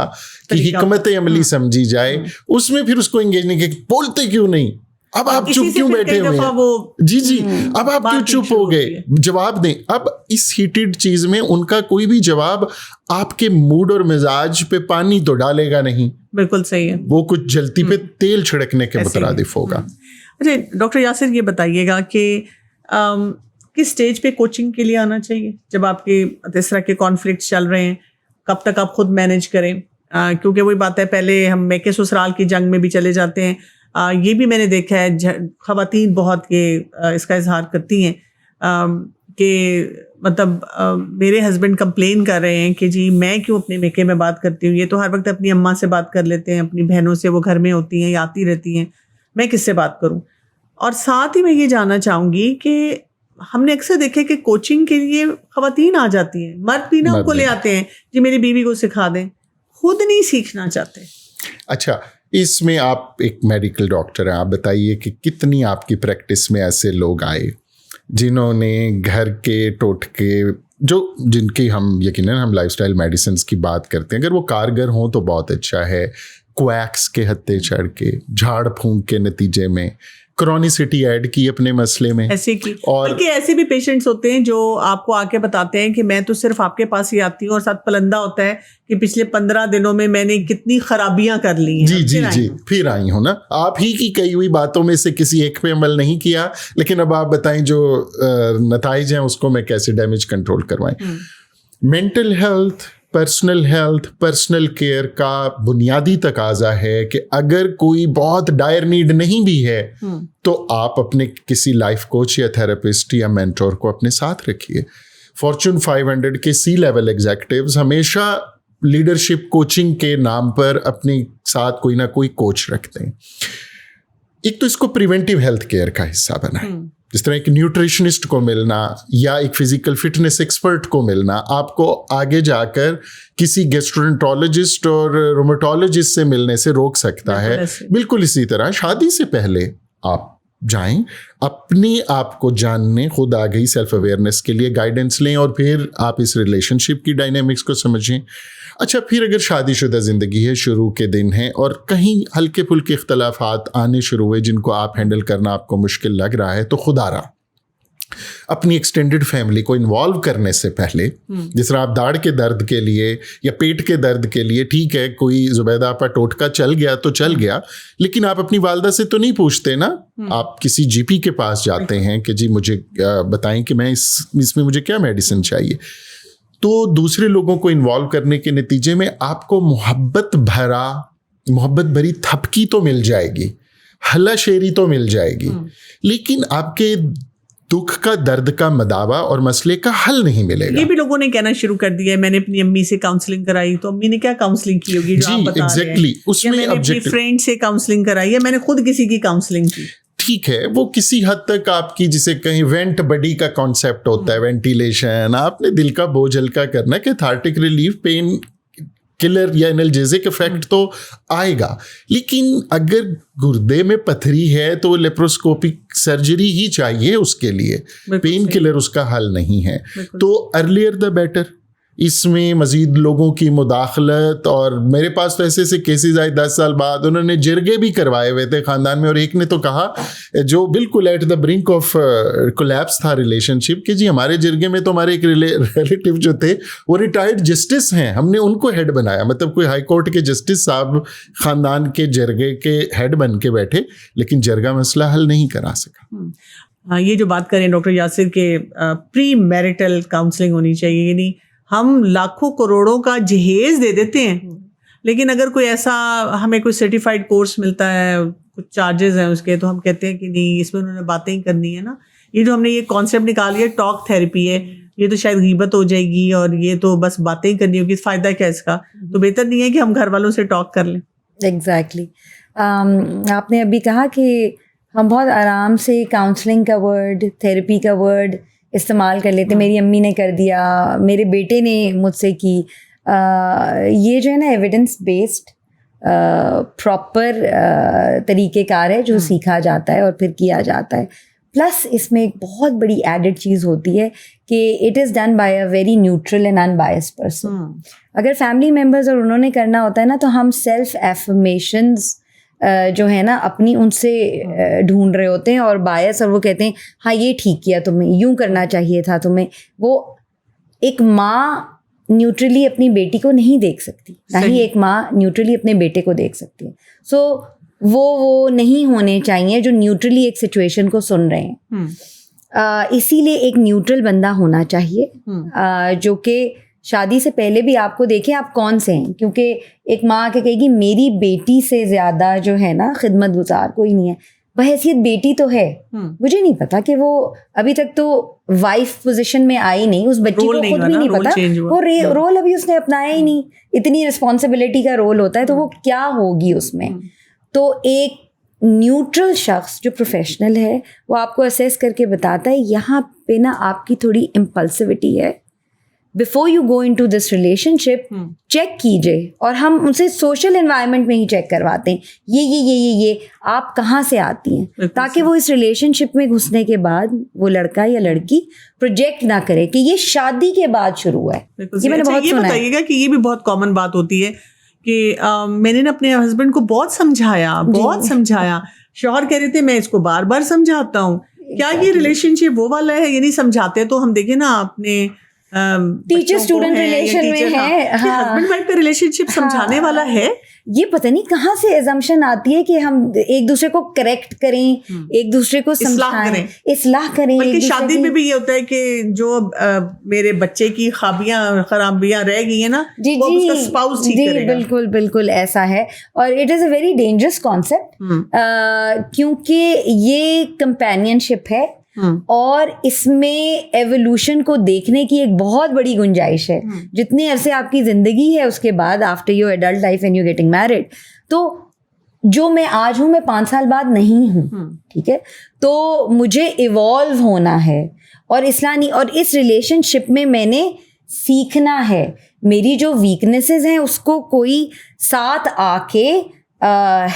کی حکمت عملی سمجھی جائے. اس میں پھر اس کو انگیج نہیں کہ بولتے کیوں نہیں, اب آپ چپ کیوں بیٹھے ہوئے ہیں, جی اب آپ کیوں چپ ہو گئے, جواب دیں. اب اس ہیٹڈ چیز میں ان کا کوئی بھی جواب آپ کے موڈ اور مزاج پہ پانی تو ڈالے گا نہیں. بالکل صحیح ہے, وہ کچھ جلتی پہ تیل چھڑکنے کے مترادف ہوگا. اچھا ڈاکٹر یاسر یہ بتائیے گا کہ کس سٹیج پہ کوچنگ کے لیے آنا چاہیے جب آپ کے اس طرح کے کانفلکٹس چل رہے ہیں, کب تک آپ خود مینیج کریں, کیونکہ وہی بات ہے پہلے ہم میکے سسرال کی جنگ میں بھی چلے جاتے ہیں. یہ بھی میں نے دیکھا ہے خواتین بہت اس کا اظہار کرتی ہیں کہ مطلب میرے ہسبینڈ کمپلین کر رہے ہیں کہ جی میں کیوں اپنے میکے میں بات کرتی ہوں, یہ تو ہر وقت اپنی اماں سے بات کر لیتے ہیں, اپنی بہنوں سے, وہ گھر میں ہوتی ہیں یا آتی رہتی ہیں, میں کس سے بات کروں. اور ساتھ ہی میں یہ جاننا چاہوں گی کہ ہم نے اکثر دیکھے کہ کوچنگ کے لیے خواتین آ جاتی ہیں, مرد بھی نا ان کو لے آتے ہیں جی میری بیوی کو سکھا دیں, خود نہیں سیکھنا چاہتے. اچھا اس میں آپ ایک میڈیکل ڈاکٹر ہیں, آپ بتائیے کہ کتنی آپ کی پریکٹس میں ایسے لوگ آئے جنہوں نے گھر کے ٹوٹکے جن کی ہم یقیناً ہم لائف اسٹائل میڈیسنس کی بات کرتے ہیں, اگر وہ کارگر ہوں تو بہت اچھا ہے, کویکس کے ہتھے چڑھ کے جھاڑ پھونک کے نتیجے میں کرونیسٹی ایڈ کی اپنے مسئلے میں ایسے کی, اور بلکہ ایسے بھی پیشنٹس ہوتے ہیں جو آپ کو آ کے بتاتے ہیں کہ میں تو صرف آپ کے پاس ہی آتی ہوں, اور ساتھ پلندہ ہوتا ہے کہ پچھلے 15 دنوں میں نے کتنی خرابیاں کر لی ہیں. جی پھر آئی ہوں نا, آپ ہی کی کئی ہوئی باتوں میں سے کسی ایک پہ عمل نہیں کیا, لیکن اب آپ بتائیں جو نتائج ہیں اس کو میں کیسے ڈیمیج کنٹرول کروائیں. Mental health, personal health, personal care کا بنیادی تقاضا ہے کہ اگر کوئی بہت ڈائر نیڈ نہیں بھی ہے تو آپ اپنے کسی لائف کوچ یا تھراپسٹ یا مینٹور کو اپنے ساتھ رکھیے. فارچون 500 کے سی لیول ایگزیکٹیوز ہمیشہ لیڈرشپ کوچنگ کے نام پر اپنے ساتھ کوئی نہ کوئی کوچ رکھتے ہیں. ایک تو اس کو پریونٹیو ہیلتھ کیئر کا حصہ بنائیں, جس طرح ایک نیوٹریشنسٹ کو ملنا یا ایک فزیکل فٹنس ایکسپرٹ کو ملنا آپ کو آگے جا کر کسی گیسٹرونٹولوجسٹ اور رومیٹولوجسٹ سے ملنے سے روک سکتا ہے. بالکل اسی طرح شادی سے پہلے آپ جائیں, اپنے آپ کو جاننے, خود آگئی سیلف اویئرنیس کے لیے گائیڈنس لیں, اور پھر آپ اس ریلیشن شپ کی ڈائنامکس کو سمجھیں. اچھا پھر اگر شادی شدہ زندگی ہے, شروع کے دن ہیں اور کہیں ہلکے پھلکے اختلافات آنے شروع ہوئے جن کو آپ ہینڈل کرنا آپ کو مشکل لگ رہا ہے, تو خدا رہا اپنی ایکسٹینڈڈ فیملی کو انوالو کرنے سے پہلے, جس طرح آپ داڑھ کے درد کے لیے یا پیٹ کے درد کے لیے, ٹھیک ہے کوئی زبیدہ آپا ٹوٹکا چل گیا تو چل گیا, لیکن آپ اپنی والدہ سے تو نہیں پوچھتے نا, آپ کسی جی پی کے پاس جاتے ہیں کہ جی مجھے بتائیں کہ میں اس میں مجھے کیا میڈیسن چاہیے. تو دوسرے لوگوں کو انوالو کرنے کے نتیجے میں آپ کو محبت بھری تھپکی تو مل جائے گی, ہلا شیری تو مل جائے گی, لیکن آپ کے دکھ کا, درد کا مداوا اور مسئلے کا حل نہیں ملے گا. یہ بھی لوگوں نے کہنا شروع کر دیا ہے میں نے اپنی امی سے کاؤنسلنگ کرائی, تو امی نے کیا کاؤنسلنگ کی ہوگی جو آپ بتا رہے ہیں, اس میں اپنی فرینڈ سے کاؤنسلنگ کرائی ہے, میں نے خود کسی کی کاؤنسلنگ کی. ٹھیک ہے, وہ کسی حد تک آپ کی جسے کہیں وینٹ بڈی کا کانسیپٹ ہوتا ہے, وینٹیلیشن, آپ نے دل کا بوجھ ہلکا کرنا, کیتھارٹک ریلیف, پین کلر یا انرجیزک افیکٹ تو آئے گا, لیکن اگر گردے میں پتھری ہے تو لیپروسکوپک سرجری ہی چاہیے اس کے لیے, پین کلر اس کا حل نہیں ہے. تو ارلیئر دا بیٹر. اس میں مزید لوگوں کی مداخلت, اور میرے پاس تو ایسے کیسز آئے 10 سال بعد, انہوں نے جرگے بھی کروائے ہوئے تھے خاندان میں, اور ایک نے تو کہا جو بالکل at the brink of collapse تھا ریلیشن شپ کہ جی ہمارے جرگے میں تو ہمارے ایک ریلیٹیو جو تھے وہ ریٹائرڈ جسٹس ہیں, ہم نے ان کو ہیڈ بنایا, مطلب کوئی ہائی کورٹ کے جسٹس صاحب خاندان کے جرگے کے ہیڈ بن کے بیٹھے, لیکن جرگہ مسئلہ حل نہیں کرا سکا. یہ جو بات کریں ڈاکٹر یاسر کے پری میرٹل کاؤنسلنگ ہونی چاہیے, یعنی ہم لاکھوں کروڑوں کا جہیز دے دیتے ہیں, لیکن اگر کوئی ایسا ہمیں کوئی سرٹیفائڈ کورس ملتا ہے, کچھ چارجز ہیں اس کے, تو ہم کہتے ہیں کہ نہیں اس میں انہوں نے باتیں ہی کرنی ہے نا. یہ جو ہم نے یہ کانسیپٹ نکال لیا ٹاک تھیراپی ہے, یہ تو شاید غیبت ہو جائے گی اور یہ تو بس باتیں ہی کرنی ہوگی, فائدہ کیا اس کا؟ تو بہتر نہیں ہے کہ ہم گھر والوں سے ٹاک کر لیں. ایگزیکٹلی. آپ نے ابھی کہا کہ ہم بہت آرام سے کاؤنسلنگ کا ورڈ, تھیراپی کا ورڈ استعمال کر لیتے, میری امی نے کر دیا, میرے بیٹے نے مجھ سے کی. یہ جو ہے نا ایویڈنس بیسڈ پراپر طریقہ کار ہے جو سیکھا جاتا ہے اور پھر کیا جاتا ہے. پلس اس میں ایک بہت بڑی ایڈڈ چیز ہوتی ہے کہ it is done by a very neutral and unbiased person. اگر فیملی ممبرز اور انہوں نے کرنا ہوتا ہے نا تو ہم سیلف ایفرمیشنز جو ہے نا اپنی ان سے ڈھونڈ رہے ہوتے ہیں اور بایس, اور وہ کہتے ہیں ہاں یہ ٹھیک کیا تم نے, یوں کرنا چاہیے تھا تمہیں. وہ ایک ماں نیوٹرلی اپنی بیٹی کو نہیں دیکھ سکتی, نہ ہی ایک ماں نیوٹرلی اپنے بیٹے کو دیکھ سکتی ہے. سو وہ نہیں ہونے چاہیے جو نیوٹرلی ایک سچویشن کو سن رہے ہیں. اسی لیے ایک نیوٹرل بندہ ہونا چاہیے جو کہ شادی سے پہلے بھی آپ کو دیکھیں آپ کون سے ہیں, کیونکہ ایک ماں آ کے کہے گی میری بیٹی سے زیادہ جو ہے نا خدمت گزار کوئی نہیں ہے. بحیثیت بیٹی تو ہے, مجھے نہیں پتا کہ وہ ابھی تک تو وائف پوزیشن میں آئی نہیں, اس بچی کو خود بھی نہیں پتا, وہ رول ابھی اس نے اپنایا ہی نہیں. اتنی رسپانسبلٹی کا رول ہوتا ہے تو وہ کیا ہوگی اس میں. تو ایک نیوٹرل شخص جو پروفیشنل ہے وہ آپ کو اسیس کر کے بتاتا ہے یہاں پہ نا آپ کی تھوڑی امپلسوٹی ہے, before you go into this relationship check کیجیے. اور ہم ان سے سوشل انوائرمنٹ میں ہی چیک کرواتے ہیں یہ آپ کہاں سے آتی ہیں, تاکہ وہ اس ریلیشن شپ میں گھسنے کے بعد وہ لڑکا یا لڑکی پروجیکٹ نہ کرے کہ یہ شادی کے بعد شروع ہے. یہ میں نے بہت سنا ہے. بتائیے گا کہ یہ بھی بہت کامن بات ہوتی ہے کہ میں نے اپنے ہسبینڈ کو بہت سمجھایا, شوہر کہہ رہے تھے میں اس کو بار بار سمجھاتا ہوں, کیا یہ ریلیشن شپ وہ والا ہے, یہ نہیں سمجھاتے. تو ہم دیکھیں نا اپنے ٹیچر اسٹوڈنٹ ریلیشن میں ہے, ہسبینڈ وائف کا ریلیشن شپ سمجھانے والا ہے. یہ پتہ نہیں کہاں سے ایزمپشن آتی ہے کہ ہم ایک دوسرے کو کریکٹ کریں, ایک دوسرے کو سمجھائیں, اصلاح کریں. بلکہ شادی میں بھی یہ ہوتا ہے کہ جو میرے بچے کی خرابیاں رہ گئی ہیں نا, وہ اس کا اسپاؤس ٹھیک کرے گا. بالکل بالکل ایسا ہے. اور it is a very dangerous concept, کیونکہ یہ کمپینین شپ ہے اور اس میں ایوولوشن کو دیکھنے کی ایک بہت بڑی گنجائش ہے. جتنے عرصے آپ کی زندگی ہے اس کے بعد after your adult life and you getting married, تو جو میں آج ہوں میں 5 سال بعد نہیں ہوں, ٹھیک ہے. تو مجھے ایوالو ہونا ہے اور اسلامی, اور اس ریلیشن شپ میں میں نے سیکھنا ہے. میری جو ویکنیسز ہیں اس کو کوئی ساتھ آ کے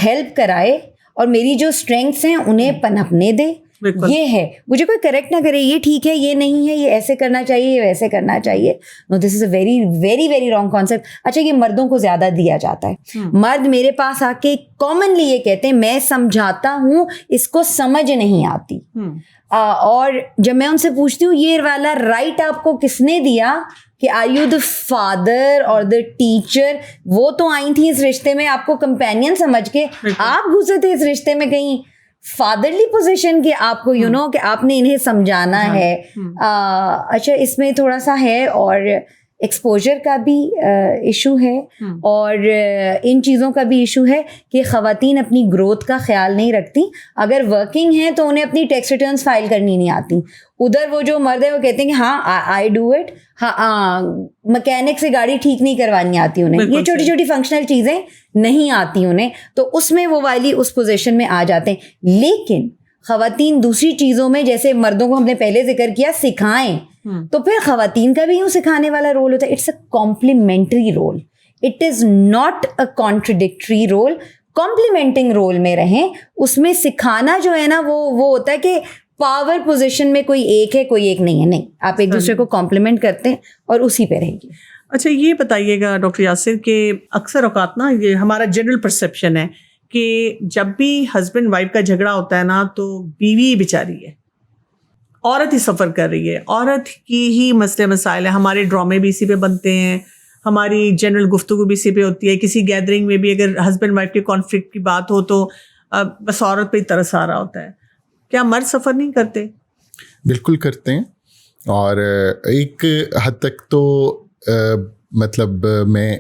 ہیلپ کرائے اور میری جو اسٹرینگس ہیں انہیں پنپنے دے. یہ ہے, مجھے کوئی کریکٹ نہ کرے یہ ٹھیک ہے یہ نہیں ہے, یہ ایسے کرنا چاہیے یہ ویسے کرنا چاہیے. No, this is a very very very wrong concept. اچھا, یہ مردوں کو زیادہ دیا جاتا ہے. مرد میرے پاس آ کے کامنلی یہ کہتے ہیں میں سمجھاتا ہوں, اس کو سمجھ نہیں آتی. اور جب میں ان سے پوچھتی ہوں یہ والا رائٹ آپ کو کس نے دیا کہ آر یو دا فادر اور دا ٹیچر, وہ تو آئی تھیں اس رشتے میں آپ کو کمپینین سمجھ کے, آپ گھسے تھے اس رشتے میں کہیں فادرلی پوزیشن کے آپ کو یو نو کہ آپ نے انہیں سمجھانا ہے. اچھا, اس میں تھوڑا سا ہے اور ایکسپوجر کا بھی ایشو ہے اور ان چیزوں کا بھی ایشو ہے کہ خواتین اپنی گروتھ کا خیال نہیں رکھتی. اگر ورکنگ ہیں تو انہیں اپنی ٹیکس ریٹرنز فائل کرنی نہیں آتی. ادھر وہ جو مرد ہے وہ کہتے ہیں کہ ہاں آئی ڈو اٹ, ہاں مکینک سے گاڑی ٹھیک نہیں کروانی آتی انہیں, یہ چھوٹی چھوٹی فنکشنل چیزیں نہیں آتی انہیں, تو اس میں وہ والی اس پوزیشن میں آ جاتے ہیں. لیکن خواتین دوسری چیزوں میں جیسے مردوں کو ہم نے پہلے ذکر کیا سکھائیں, تو پھر خواتین کا بھی یوں سکھانے والا رول ہوتا ہے. It's a complementary role, it is not a contradictory role. Complementing role میں رہیں, اس میں سکھانا جو ہے نا وہ ہوتا ہے کہ پاور پوزیشن میں کوئی ایک ہے کوئی ایک نہیں ہے. نہیں, آپ ایک دوسرے کو کمپلیمنٹ کرتے ہیں اور اسی پہ رہیں گے. اچھا, یہ بتائیے گا ڈاکٹر یاسر کہ اکثر اوقات نا یہ ہمارا جنرل پرسیپشن ہے کہ جب بھی ہسبینڈ وائف کا جھگڑا ہوتا ہے نا تو بیوی بیچاری ہے, عورت ہی سفر کر رہی ہے, عورت کی ہی مسئلے مسائل ہیں. ہمارے ڈرامے بھی اسی پہ بنتے ہیں, ہماری جنرل گفتگو بھی اسی پہ ہوتی ہے. کسی گیدرنگ میں بھی اگر ہسبینڈ وائف کے کانفلکٹ کی بات ہو تو بس عورت پہ ہی ترس آ رہا ہوتا ہے. کیا مرد سفر نہیں کرتے؟ بالکل کرتے ہیں, اور ایک حد تک تو مطلب میں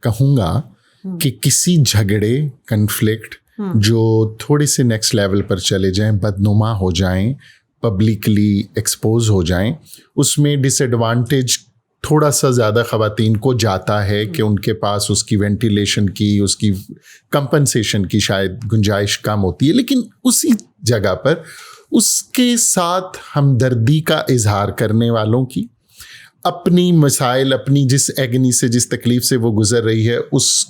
کہوں گا کہ کسی جھگڑے کنفلکٹ جو تھوڑے سے نیکسٹ لیول پر چلے جائیں, بدنما ہو جائیں, پبلکلی ایکسپوز ہو جائیں, اس میں ڈس ایڈوانٹیج تھوڑا سا زیادہ خواتین کو جاتا ہے کہ ان کے پاس اس کی وینٹیلیشن کی, اس کی کمپنسیشن کی شاید گنجائش کم ہوتی ہے. لیکن اسی جگہ پر اس کے ساتھ ہمدردی کا اظہار کرنے والوں کی، اپنی مسائل، اپنی جس ایگنی سے، جس تکلیف سے وہ گزر رہی ہے، اس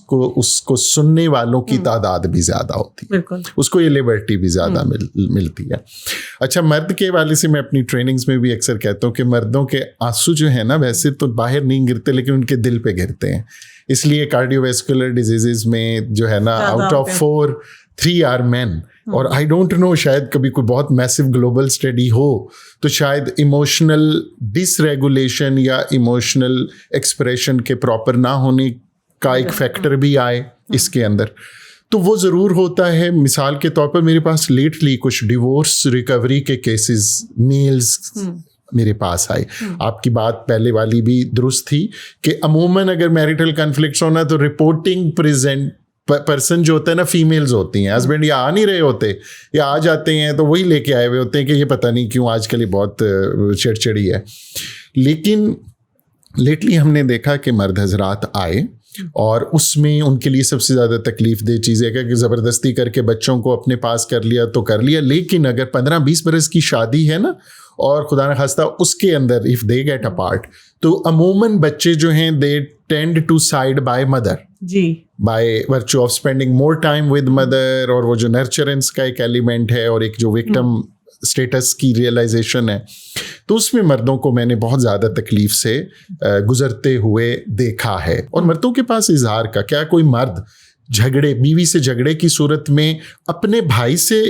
کو سننے والوں کی تعداد بھی زیادہ ہوتی ہے، اس کو یہ لبرٹی بھی زیادہ ملتی ہے. اچھا، مرد کے حوالے سے میں اپنی ٹریننگز میں بھی اکثر کہتا ہوں کہ مردوں کے آنسو جو ہیں نا ویسے تو باہر نہیں گرتے لیکن ان کے دل پہ گرتے ہیں. اس لیے کارڈیو ویسکولر ڈیزیزز میں جو ہے نا آؤٹ آف 4 3 آر مین. اور آئی ڈونٹ نو، شاید کبھی کوئی بہت میسو گلوبل اسٹڈی ہو تو شاید ایموشنل ڈس ریگولیشن یا ایموشنل ایکسپریشن کے پراپر نہ ہونے کا ایک فیکٹر بھی آئے اس کے اندر. تو وہ ضرور ہوتا ہے. مثال کے طور پر میرے پاس لیٹلی کچھ ڈیورس ریکوری کے کیسز میلز میرے پاس آئے. آپ کی بات پہلے والی بھی درست تھی کہ عموماً اگر میریٹل کنفلکٹس ہونا تو رپورٹنگ پرسن جو ہوتا ہے نا فیمیلز ہوتی ہیں. ہسبینڈ یا آ نہیں رہے ہوتے یا آ جاتے ہیں تو وہی لے کے آئے ہوئے ہوتے ہیں کہ یہ پتہ نہیں کیوں آج کل یہ بہت چڑچڑی ہے. لیکن لیٹلی ہم نے دیکھا کہ مرد حضرات آئے اور اس میں ان کے لیے سب سے زیادہ تکلیف دہ چیز ہے کہ زبردستی کر کے بچوں کو اپنے پاس کر لیا تو کر لیا. لیکن اگر 15-20 برس کی شادی ہے نا اور خدا نخواستہ اس کے اندر if they get apart تو عموماً بچے جو ہیں they tend to side by mother G by virtue of spending more time with mother. اور وہ جو nurturance کا ایک ایلیمنٹ ہے اور ایک جو وکٹم اسٹیٹس کی ریئلائزیشن ہے تو اس میں مردوں کو میں نے بہت زیادہ تکلیف سے گزرتے ہوئے دیکھا ہے. اور مردوں کے پاس اظہار کا کیا، کوئی مرد جھگڑے، بیوی سے جھگڑے کی صورت میں اپنے بھائی سے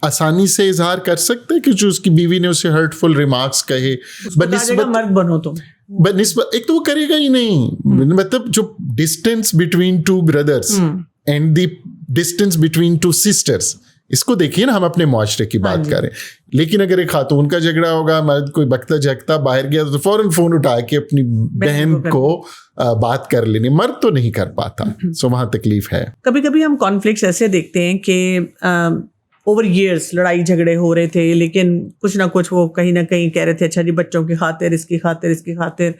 آسانی سے اظہار کر سکتے کہ جو اس کی بیوی نے اسے ہرٹفل ریمارکس کہے بنسبت مرد بنو تم بنسبت، ایک تو وہ کرے گا ہی نہیں. مطلب جو distance between 2 brothers and the distance between 2 sisters, اس کو دیکھیے نا، ہم اپنے معاشرے کی بات کریں. لیکن اگر ایک خاتون کا جھگڑا ہوگا، مرد کوئی بکتا جھگتا باہر گیا تو فوراً فون اٹھا کے اپنی بہن کو بات کر لینی. مرد تو نہیں کر پاتا. سو وہاں تکلیف ہے. کبھی کبھی ہم کانفلکٹس ایسے دیکھتے ہیں کہ اوور ایئرس لڑائی جھگڑے ہو رہے تھے لیکن کچھ نہ کچھ وہ کہیں نہ کہیں کہہ رہے تھے اچھا جی بچوں کی خاطر، اس کی خاطر، اس کی خاطر.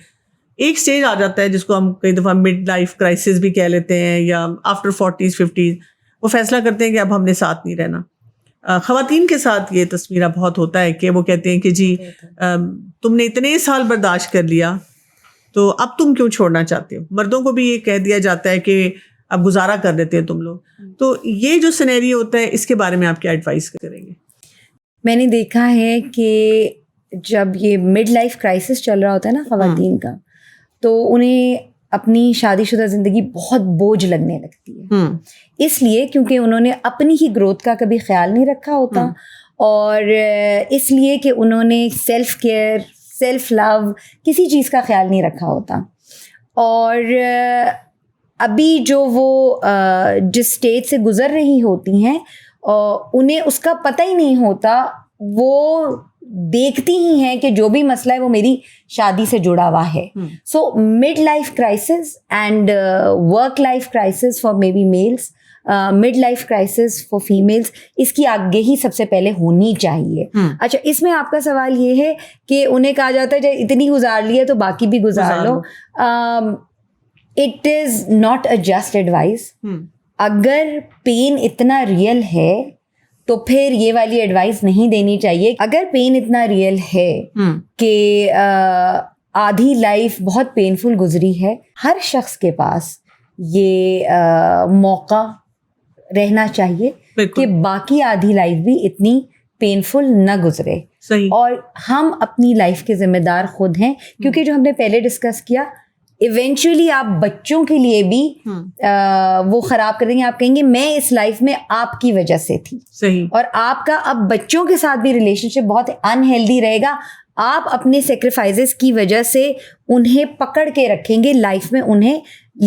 ایک سٹیج آ جاتا ہے جس کو ہم کئی دفعہ مڈ لائف کرائسس بھی کہہ لیتے ہیں، یا آفٹر 40s 50s وہ فیصلہ کرتے ہیں کہ اب ہم نے ساتھ نہیں رہنا. خواتین کے ساتھ یہ تسمیرہ بہت ہوتا ہے کہ وہ کہتے ہیں کہ جی تم نے اتنے سال برداشت کر لیا تو اب تم کیوں چھوڑنا چاہتے ہو. مردوں کو بھی یہ کہہ دیا جاتا ہے کہ اب گزارا کر دیتے ہیں تم لوگ. تو یہ جو سینیریو ہوتا ہے اس کے بارے میں آپ کیا ایڈوائز کریں گے؟ میں نے دیکھا ہے کہ جب یہ مڈ لائف کرائسس چل رہا ہوتا ہے نا خواتین کا، تو انہیں اپنی شادی شدہ زندگی بہت بوجھ لگنے لگتی ہے. اس لیے کیونکہ انہوں نے اپنی ہی گروتھ کا کبھی خیال نہیں رکھا ہوتا، اور اس لیے کہ انہوں نے سیلف کیئر، سیلف لو، کسی چیز کا خیال نہیں رکھا ہوتا. اور ابھی جو وہ جس اسٹیج سے گزر رہی ہوتی ہیں انہیں اس کا پتہ ہی نہیں ہوتا. وہ دیکھتی ہی ہیں کہ جو بھی مسئلہ ہے وہ میری شادی سے جڑا ہوا ہے. So mid life crisis and work life crisis for may be males, mid life crisis for females, اس کی آگہی سب سے پہلے ہونی چاہیے. اچھا، اس میں آپ کا سوال یہ ہے کہ انہیں کہا جاتا ہے جب اتنی گزار لی ہے تو باقی بھی گزار لو. It is not a just advise. اگر پین اتنا ریئل ہے تو پھر یہ والی ایڈوائز نہیں دینی چاہیے. اگر پین اتنا ریئل ہے کہ آدھی لائف بہت پینفل گزری ہے، ہر شخص کے پاس یہ موقع رہنا چاہیے کہ باقی آدھی لائف بھی اتنی پینفل نہ گزرے. اور ہم اپنی لائف کے ذمہ دار خود ہیں، کیونکہ جو ہم نے پہلے ڈسکس کیا، ایونچولی آپ بچوں کے لیے بھی وہ خراب کر دیں گے. آپ کہیں گے میں اس لائف میں آپ کی وجہ سے تھی. صحیح. اور آپ کا اب بچوں کے ساتھ بھی ریلیشن شپ بہت انہیلدی رہے گا. آپ اپنے سیکریفائسز کی وجہ سے انہیں پکڑ کے رکھیں گے لائف میں، انہیں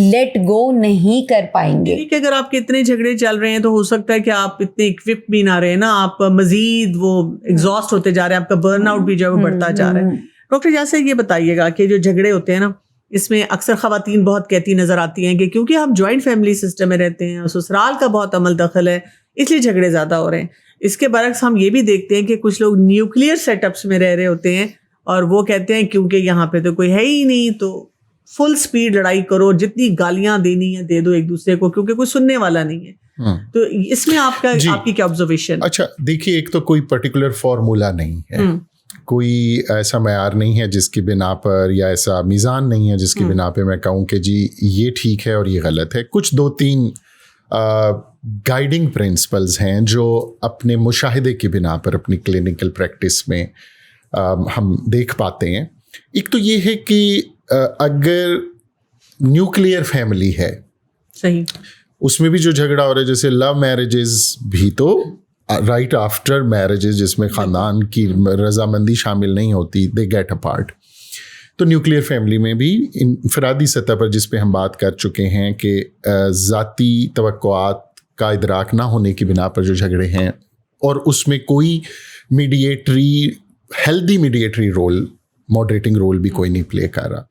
لیٹ گو نہیں کر پائیں گے. کہ اگر آپ کے اتنے جھگڑے چل رہے ہیں تو ہو سکتا ہے کہ آپ اتنے اکوپ بھی نہ رہے نا، آپ مزید وہ ایگزاسٹ ہوتے جا رہے ہیں، آپ کا برن آؤٹ بھی جو ہے وہ بڑھتا جا رہا ہے. ڈاکٹر یاسر یہ بتائیے گا کہ جو جھگڑے ہوتے ہیں نا، اس میں اکثر خواتین بہت کہتی نظر آتی ہیں کہ کیونکہ ہم جوائنٹ فیملی سسٹم میں رہتے ہیں، سسرال کا بہت عمل دخل ہے، اس لیے جھگڑے زیادہ ہو رہے ہیں. اس کے برعکس ہم یہ بھی دیکھتے ہیں کہ کچھ لوگ نیوکلیئر سیٹ اپس میں رہ رہے ہوتے ہیں اور وہ کہتے ہیں کیونکہ یہاں پہ تو کوئی ہے ہی نہیں تو فل سپیڈ لڑائی کرو، جتنی گالیاں دینی ہے دے دو ایک دوسرے کو، کیونکہ کوئی سننے والا نہیں ہے. تو اس میں آپ کی کیا آبزرویشن؟ اچھا دیکھیے، ایک تو کوئی پرٹیکولر فارمولا نہیں ہے، کوئی ایسا معیار نہیں ہے جس کی بنا پر، یا ایسا میزان نہیں ہے جس کی بنا پہ میں کہوں کہ جی یہ ٹھیک ہے اور یہ غلط ہے. کچھ 2-3 گائیڈنگ پرنسپلز ہیں جو اپنے مشاہدے کی بنا پر اپنی کلینکل پریکٹس میں ہم دیکھ پاتے ہیں. ایک تو یہ ہے کہ اگر نیوکلیئر فیملی ہے، صحیح، اس میں بھی جو جھگڑا ہو رہا ہے، جیسے لو میرجز بھی تو رائٹ آفٹر میرجز جس میں خاندان کی رضامندی شامل نہیں ہوتی، دے گیٹ اپارٹ. تو نیوکلیئر فیملی میں بھی انفرادی سطح پر جس پہ ہم بات کر چکے ہیں کہ ذاتی توقعات کا ادراک نہ ہونے کی بنا پر جو جھگڑے ہیں، اور اس میں کوئی ہیلدی میڈیٹری رول، ماڈریٹنگ رول بھی کوئی نہیں پلے کر رہا.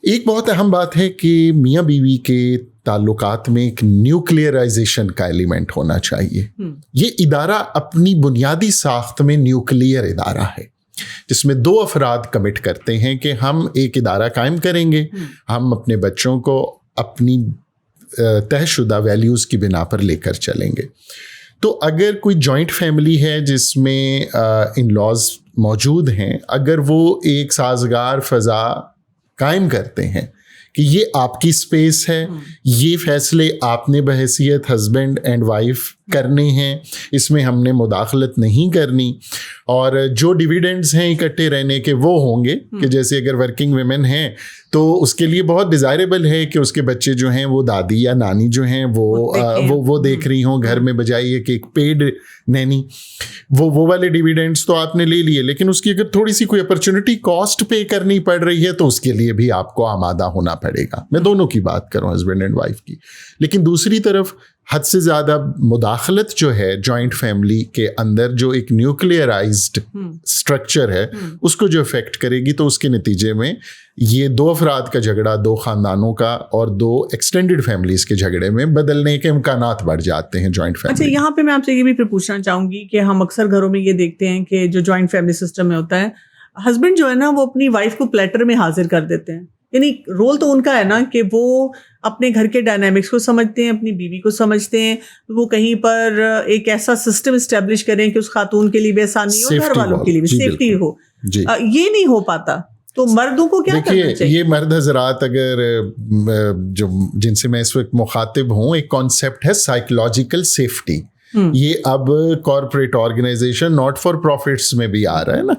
ایک بہت اہم بات ہے کہ میاں بیوی کے تعلقات میں ایک نیوکلیئرائزیشن کا ایلیمنٹ ہونا چاہیے. یہ ادارہ اپنی بنیادی ساخت میں نیوکلیئر ادارہ ہے، جس میں 2 افراد کمٹ کرتے ہیں کہ ہم ایک ادارہ قائم کریں گے، ہم اپنے بچوں کو اپنی طے شدہ ویلیوز کی بنا پر لے کر چلیں گے. تو اگر کوئی جوائنٹ فیملی ہے جس میں ان لاز موجود ہیں، اگر وہ ایک سازگار فضا قائم کرتے ہیں کہ یہ آپ کی اسپیس ہے، یہ فیصلے آپ نے بحیثیت ہسبینڈ اینڈ وائف کرنے ہیں، اس میں ہم نے مداخلت نہیں کرنی، اور جو ڈیویڈنڈز ہیں اکٹھے رہنے کے وہ ہوں گے کہ جیسے اگر ورکنگ ویمن ہیں تو اس کے لیے بہت ڈیزائریبل ہے کہ اس کے بچے جو ہیں وہ دادی یا نانی جو ہیں وہ دیکھ رہی ہوں گھر میں، بجائے کہ ایک پیڈ نینی. وہ والے ڈیویڈنڈز تو آپ نے لے لیے، لیکن اس کی اگر تھوڑی سی کوئی اپرچونٹی کاسٹ پے کرنی پڑ رہی ہے تو اس کے لیے بھی آپ کو آمادہ ہونا پڑے گا. میں دونوں کی بات کروں، ہسبینڈ اینڈ وائف کی. لیکن دوسری طرف حد سے زیادہ مداخلت جو ہے جوائنٹ فیملی کے اندر، جو ایک نیوکلیئرائزڈ اسٹرکچر ہے، اس کو جو افیکٹ کرے گی، تو اس کے نتیجے میں یہ 2 افراد کا جھگڑا 2 خاندانوں کا اور 2 ایکسٹینڈڈ فیملیز کے جھگڑے میں بدلنے کے امکانات بڑھ جاتے ہیں جوائنٹ فیملی. اچھا، یہاں پہ میں آپ سے یہ بھی پوچھنا چاہوں گی کہ ہم اکثر گھروں میں یہ دیکھتے ہیں کہ جو جوائنٹ فیملی سسٹم میں ہوتا ہے، ہسبینڈ جو ہے نا وہ اپنی وائف کو پلیٹر میں حاضر کر دیتے ہیں. یعنی رول تو ان کا ہے نا کہ وہ اپنے گھر کے ڈائنامکس کو سمجھتے ہیں، اپنی بیوی کو سمجھتے ہیں، وہ کہیں پر ایک ایسا سسٹم اسٹیبلش کریں کہ اس خاتون کے لیے بھی آسانی ہو، گھر والوں کے لیے بھی سیفٹی ہو. یہ نہیں ہو پاتا، تو مردوں کو کیا کرنا چاہیے؟ یہ مرد حضرات اگر جن سے میں اس وقت مخاطب ہوں، ایک کانسیپٹ ہے سائیکولوجیکل سیفٹی. یہ اب corporate organization not for profits میں بھی آ رہا ہے نا،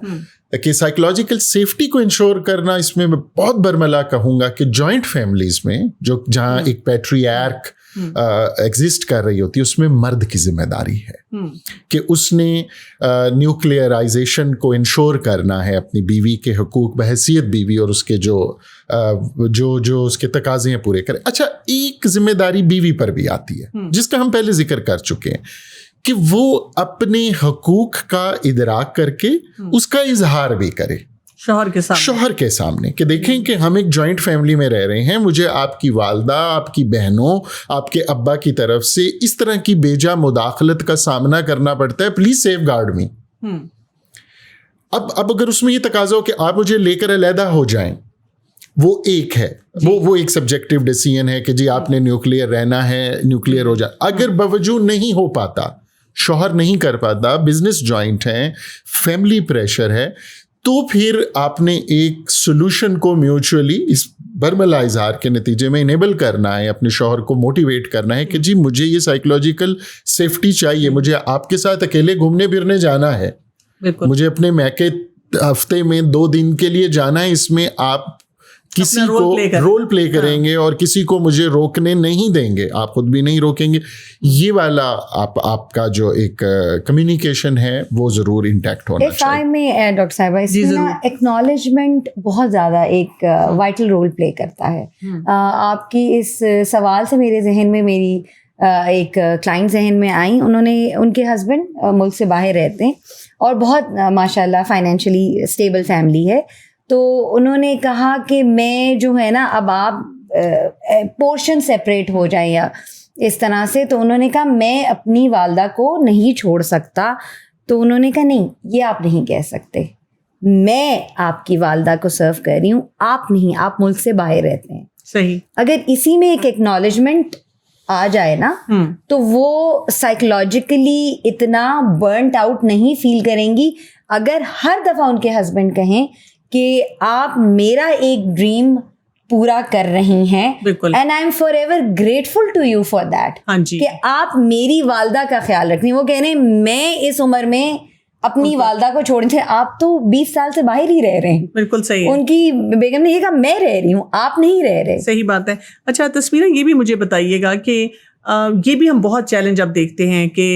کہ سائیکولوجیکل سیفٹی کو انشور کرنا. اس میں بہت برملا کہوں گا کہ جوائنٹ فیملیز میں جہاں ایک پیٹریارک ایگزسٹ کر رہی ہوتی ہے، اس میں مرد کی ذمہ داری ہے کہ اس نے نیوکلیئرائزیشن کو انشور کرنا ہے، اپنی بیوی کے حقوق بحیثیت بیوی اور اس کے جو اس کے تقاضے ہیں پورے کرے. اچھا، ایک ذمہ داری بیوی پر بھی آتی ہے جس کا ہم پہلے ذکر کر چکے ہیں، کہ وہ اپنے حقوق کا ادراک کر کے اس کا اظہار بھی کرے شوہر کے سامنے کہ دیکھیں کہ ہم ایک جوائنٹ فیملی میں رہ رہے ہیں، مجھے آپ کی والدہ، آپ کی بہنوں، آپ کے ابا کی طرف سے اس طرح کی بیجا مداخلت کا سامنا کرنا پڑتا ہے، پلیز سیف گارڈ می. اب اگر اس میں یہ تقاضا ہو کہ آپ مجھے لے کر علیحدہ ہو جائیں، وہ ایک ہے، وہ ایک سبجیکٹیو ڈیسیژن ہے کہ جی آپ نے نیوکلیئر رہنا ہے، نیوکلیئر ہو جائے. اگر باوجود نہیں ہو پاتا، شوہر نہیں کر پاتا، بزنس جوائنٹ ہے، فیملی پریشر ہے، تو پھر آپ نے ایک سولوشن کو میوچولی اس برملا اظہار کے نتیجے میں انیبل کرنا ہے، اپنے شوہر کو موٹیویٹ کرنا ہے کہ جی مجھے یہ سائیکولوجیکل سیفٹی چاہیے، مجھے آپ کے ساتھ اکیلے گھومنے پھرنے جانا ہے، مجھے اپنے میکے ہفتے میں 2 دن کے لیے جانا ہے، اس میں آپ کسی کو رول پلے کریں گے اور کسی کو مجھے روکنے نہیں دیں گے، آپ خود بھی نہیں روکیں گے. یہ والا آپ کا جو ایک کمیونیکیشن ہے وہ ضرور انٹیکٹ ہونا چاہیے. میں ڈاکٹر صاحبہ اس میں ایکنالجمنٹ بہت زیادہ ایک وائٹل رول پلے کرتا ہے. آپ کی اس سوال سے میرے ذہن میں میری ایک کلائنٹ ذہن میں آئیں، ان کے ہسبینڈ ملک سے باہر رہتے ہیں اور بہت ماشاء اللہ فائنینشلی اسٹیبل فیملی ہے. تو انہوں نے کہا کہ میں جو ہے نا، اب آپ پورشن سیپریٹ ہو جائیں یا اس طرح سے. تو انہوں نے کہا میں اپنی والدہ کو نہیں چھوڑ سکتا. تو انہوں نے کہا نہیں، یہ آپ نہیں کہہ سکتے، میں آپ کی والدہ کو سرو کر رہی ہوں، آپ نہیں، آپ ملک سے باہر رہتے ہیں. صحیح. اگر اسی میں ایک ایکنالجمنٹ آ جائے نا تو وہ سائیکولوجیکلی اتنا برنٹ آؤٹ نہیں فیل کریں گی اگر ہر دفعہ ان کے ہسبینڈ کہیں کہ آپ میرا ایک ڈریم پورا کر رہی ہیں and I am forever grateful to you for that کہ آپ میری والدہ کا خیال رکھتی ہیں. وہ کہہ رہے ہیں میں اس عمر میں اپنی والدہ کو چھوڑنے سے, آپ تو 20 سال سے باہر ہی رہ رہے ہیں. بالکل صحیح. ان کی بیگم نے یہ کہا میں رہ رہی ہوں, آپ نہیں رہ رہے. صحیح بات ہے. اچھا تسمیرہ, یہ بھی مجھے بتائیے گا کہ یہ بھی ہم بہت چیلنج اب دیکھتے ہیں کہ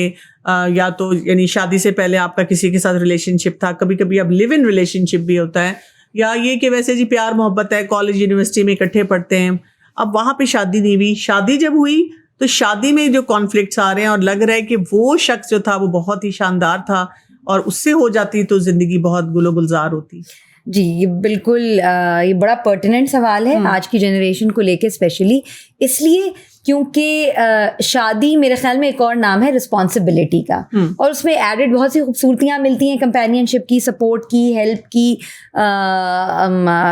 یا تو یعنی شادی سے پہلے آپ کا کسی کے ساتھ ریلیشن شپ تھا, کبھی کبھی اب لیو ان ریلیشن شپ بھی ہوتا ہے, یا یہ کہ ویسے جی پیار محبت ہے, کالج یونیورسٹی میں اکٹھے پڑھتے ہیں, اب وہاں پہ شادی نہیں ہوئی. شادی جب ہوئی تو شادی میں جو کانفلکٹس آ رہے ہیں اور لگ رہا ہے کہ وہ شخص جو تھا وہ بہت ہی شاندار تھا اور اس سے ہو جاتی تو زندگی بہت گل و گلزار ہوتی. جی یہ بالکل یہ بڑا پرٹیننٹ سوال ہے آج کی جنریشن کو لے کے, اسپیشلی اس لیے کیونکہ شادی میرے خیال میں ایک اور نام ہے رسپانسبلٹی کا, اور اس میں ایڈڈ بہت سی خوبصورتیاں ملتی ہیں, کمپینین شپ کی, سپورٹ کی, ہیلپ کی.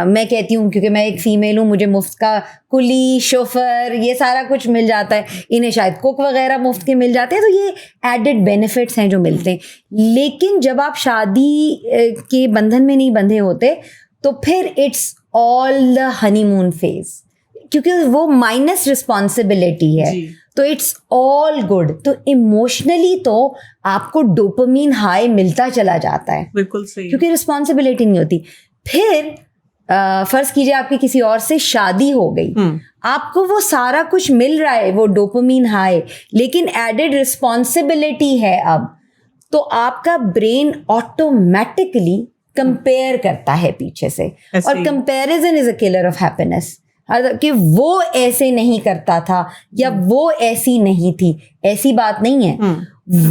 میں کہتی ہوں کیونکہ میں ایک فیمیل ہوں, مجھے مفت کا کلی, شوفر, یہ سارا کچھ مل جاتا ہے. انہیں شاید کوک وغیرہ مفت کے مل جاتے ہیں, تو یہ ایڈڈ بینیفٹس ہیں جو ملتے ہیں. لیکن جب آپ شادی کے بندھن میں نہیں بندھے ہوتے تو پھر it's all the honeymoon phase, کیونکہ وہ مائنس رسپانسبلٹی ہے تو اٹس آل گڈ. تو ایموشنلی تو آپ کو ڈوپامین ہائی ملتا چلا جاتا ہے, بالکل صحیح, کیونکہ رسپانسبلٹی نہیں ہوتی. پھر فرض کیجیے آپ کی کسی اور سے شادی ہو گئی, آپ کو وہ سارا کچھ مل رہا ہے, وہ ڈوپامین ہائی, لیکن ایڈڈ رسپانسبلٹی ہے اب, تو آپ کا برین آٹومیٹکلی کمپیئر کرتا ہے پیچھے سے, اور comparison is a colour of happiness. کہ وہ ایسے نہیں کرتا تھا یا وہ ایسی نہیں تھی, ایسی بات نہیں ہے.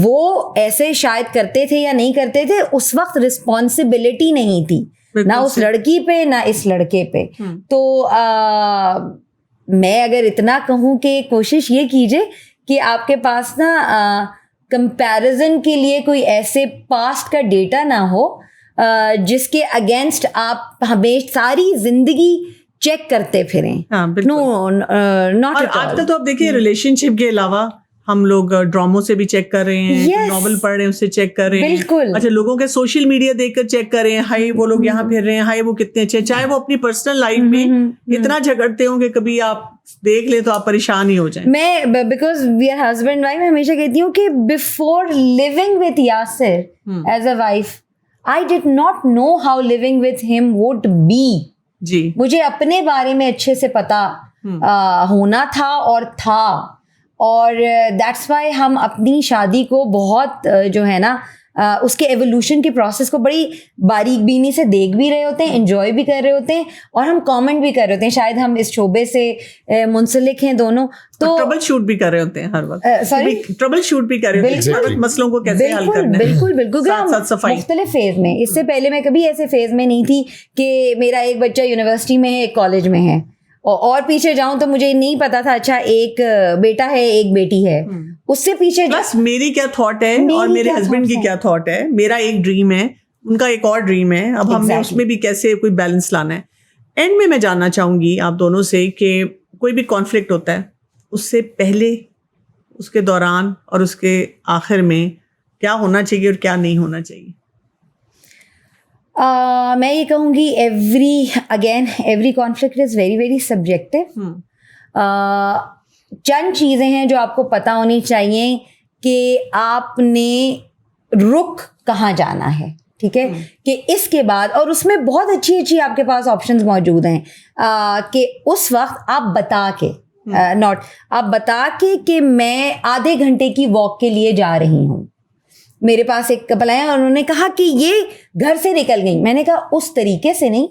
وہ ایسے شاید کرتے تھے یا نہیں کرتے تھے, اس وقت رسپانسبلٹی نہیں تھی نہ اس لڑکی پہ نہ اس لڑکے پہ. تو میں اگر اتنا کہوں کہ کوشش یہ کیجیے کہ آپ کے پاس نا کمپیریزن کے لیے کوئی ایسے پاسٹ کا ڈیٹا نہ ہو جس کے اگینسٹ آپ ہمیشہ ساری زندگی چیک کرتے پھریں. نو ناٹ آج کل تو آپ دیکھیے ریلیشن شپ کے علاوہ ہم لوگ ڈراموں سے بھی چیک کر رہے ہیں, ناول پڑھ رہے ہیں اس سے چیک کر رہے ہیں. بالکل. اچھا لوگوں کے سوشل میڈیا دیکھ کر چیک کر رہے ہیں, ہائی وہ لوگ یہاں پھر رہے ہیں, ہائی وہ کتنے اچھے, چاہے وہ اپنی پرسنل لائف میں اتنا جھگڑتے ہوں کہ کبھی آپ دیکھ لیں تو آپ پریشان ہی ہو جائیں. میں because we are husband wife, میں ہمیشہ کہتی ہوں کہ before living with Yasir as a wife I did not know how living with him would be. جی مجھے اپنے بارے میں اچھے سے پتا ہونا تھا اور تھا, اور دیٹس وائی ہم اپنی شادی کو بہت جو ہے نا اس کے ایوولوشن کے پروسیس کو بڑی باریک بینی سے دیکھ بھی رہے ہوتے ہیں, انجوائے بھی کر رہے ہوتے ہیں, اور ہم کامنٹ بھی کر رہے ہوتے ہیں. شاید ہم اس شعبے سے منسلک ہیں دونوں, تو ٹربل شوٹ بھی کر رہے ہوتے ہیں ہر وقت. سوری ٹربل شوٹ بھی کر رہے ہوتے ہیں مسئلوں کو کیسے حل کرنا ہے. بالکل بالکل مختلف فیز میں. اس سے پہلے میں کبھی ایسے فیز میں نہیں تھی کہ میرا ایک بچہ یونیورسٹی میں ہے, ایک کالج میں ہے, اور پیچھے جاؤں تو مجھے نہیں پتا تھا اچھا ایک بیٹا ہے ایک بیٹی ہے. اس سے پیچھے بس میری کیا تھاٹ ہے اور میرے ہسبینڈ کی کیا تھاٹ ہے. میرا ایک ڈریم ہے, ان کا ایک اور ڈریم ہے. اب ہم نے اس میں بھی کیسے کوئی بیلنس لانا ہے. اینڈ میں جاننا چاہوں گی آپ دونوں سے کہ کوئی بھی کانفلکٹ ہوتا ہے, اس سے پہلے, اس کے دوران اور اس کے آخر میں کیا ہونا چاہیے اور کیا نہیں ہونا چاہیے. میں یہ کہوں گی every conflict is very very subjective. چند چیزیں ہیں جو آپ کو پتہ ہونی چاہیے کہ آپ نے رخ کہاں جانا ہے, ٹھیک ہے, کہ اس کے بعد, اور اس میں بہت اچھی آپ کے پاس آپشنز موجود ہیں کہ اس وقت آپ بتا کے آپ بتا کے کہ میں آدھے گھنٹے کی واک کے لیے جا رہی ہوں. میرے پاس ایک کپل آیا اور انہوں نے کہا کہ یہ گھر سے نکل گئی. میں نے کہا اس طریقے سے نہیں,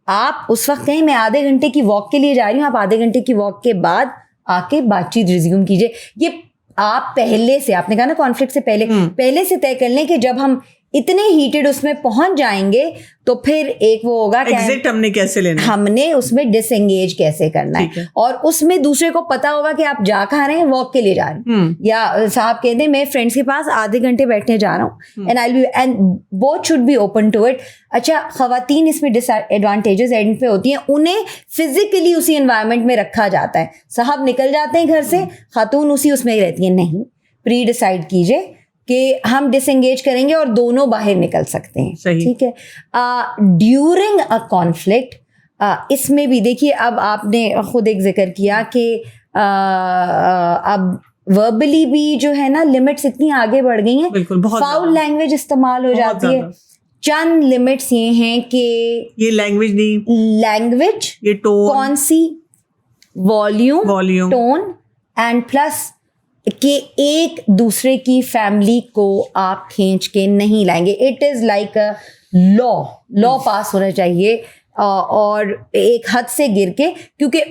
آپ اس وقت کہیں میں آدھے گھنٹے کی واک کے لیے جا رہی ہوں, آپ آدھے گھنٹے کی واک کے بعد آ کے بات چیت ریزیوم کیجیے. یہ آپ پہلے سے, آپ نے کہا نا کانفلکٹ سے پہلے سے طے کر لیں کہ جب ہم اتنے ہیٹڈ اس میں پہنچ جائیں گے تو پھر ایک وہ ہوگا کہ ایگزٹ ہم نے کیسے لینا, ہم نے اس میں ڈس انگیج کیسے کرنا ہے, اور اس میں دوسرے کو پتا ہوگا کہ آپ جا کہاں رہے ہیں, واک کے لیے جا رہے ہیں, یا صاحب کہتے ہیں میں فرینڈس کے پاس آدھے گھنٹے بیٹھنے جا رہا ہوں, and both should be open to it. اچھا خواتین اس میں ڈس ایڈوانٹیجز اینڈ پہ ہوتی ہیں, انہیں فزیکلی اسی انوائرمنٹ میں رکھا جاتا ہے, صاحب نکل جاتے ہیں گھر سے, خاتون اسی اس میں ہی رہتی ہیں. نہیں, پری ڈیسائیڈ کیجئے کہ ہم ڈس انگیج کریں گے اور دونوں باہر نکل سکتے ہیں. ٹھیک ہے. ڈیورنگ اے کانفلکٹ اس میں بھی دیکھیے, اب آپ نے خود ایک ذکر کیا کہ اب وربلی بھی جو ہے نا لمٹس اتنی آگے بڑھ گئی ہیں, فاؤل لینگویج استعمال ہو جاتی ہے. چند لمٹس یہ ہیں کہ یہ لینگویج نہیں, لینگویج, یہ ٹون, کون سی, والیوم, ٹون, اینڈ پلس کہ ایک دوسرے کی فیملی کو آپ کھینچ کے نہیں لائیں گے. اٹ از لائک اے لا پاس ہونا چاہیے, اور ایک حد سے گر کے, کیونکہ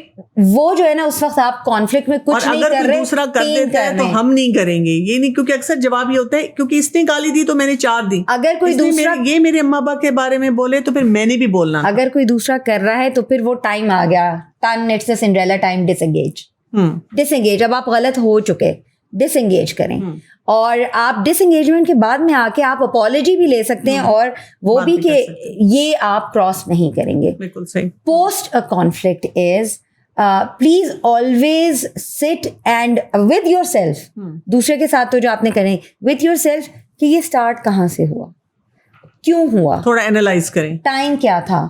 وہ جو ہے نا اس وقت آپ کانفلکٹ میں کچھ نہیں کر رہے, دوسرا کر دیتا ہے تو ہم نہیں کریں گے, یہ نہیں, کیونکہ اکثر جواب یہ ہوتا ہے کیونکہ اس نے گالی دی تو میں نے 4 دی. اگر کوئی دوسرا یہ میرے اماں ابا کے بارے میں بولے تو پھر میں نے بھی بولنا. اگر کوئی دوسرا کر رہا ہے تو پھر وہ ٹائم آ گیا, 10 منٹ سے سنڈریلا ٹائم, ڈس انگیج. اب آپ غلط ہو چکے, ڈس انگیج کریں, اور آپ ڈس انگیجمنٹ کے بعد میں آ کے آپ اپالوجی بھی لے سکتے ہیں, اور وہ بھی کہ یہ آپ کراس نہیں کریں گے. بالکل صحیح. Post a conflict is please always سٹ اینڈ ود یور سیلف, دوسرے کے ساتھ تو جو آپ نے کریں, ود یور سیلف کہ یہ اسٹارٹ کہاں سے ہوا, کیوں ہوا, تھوڑا اینالائز کریں, ٹائم کیا تھا,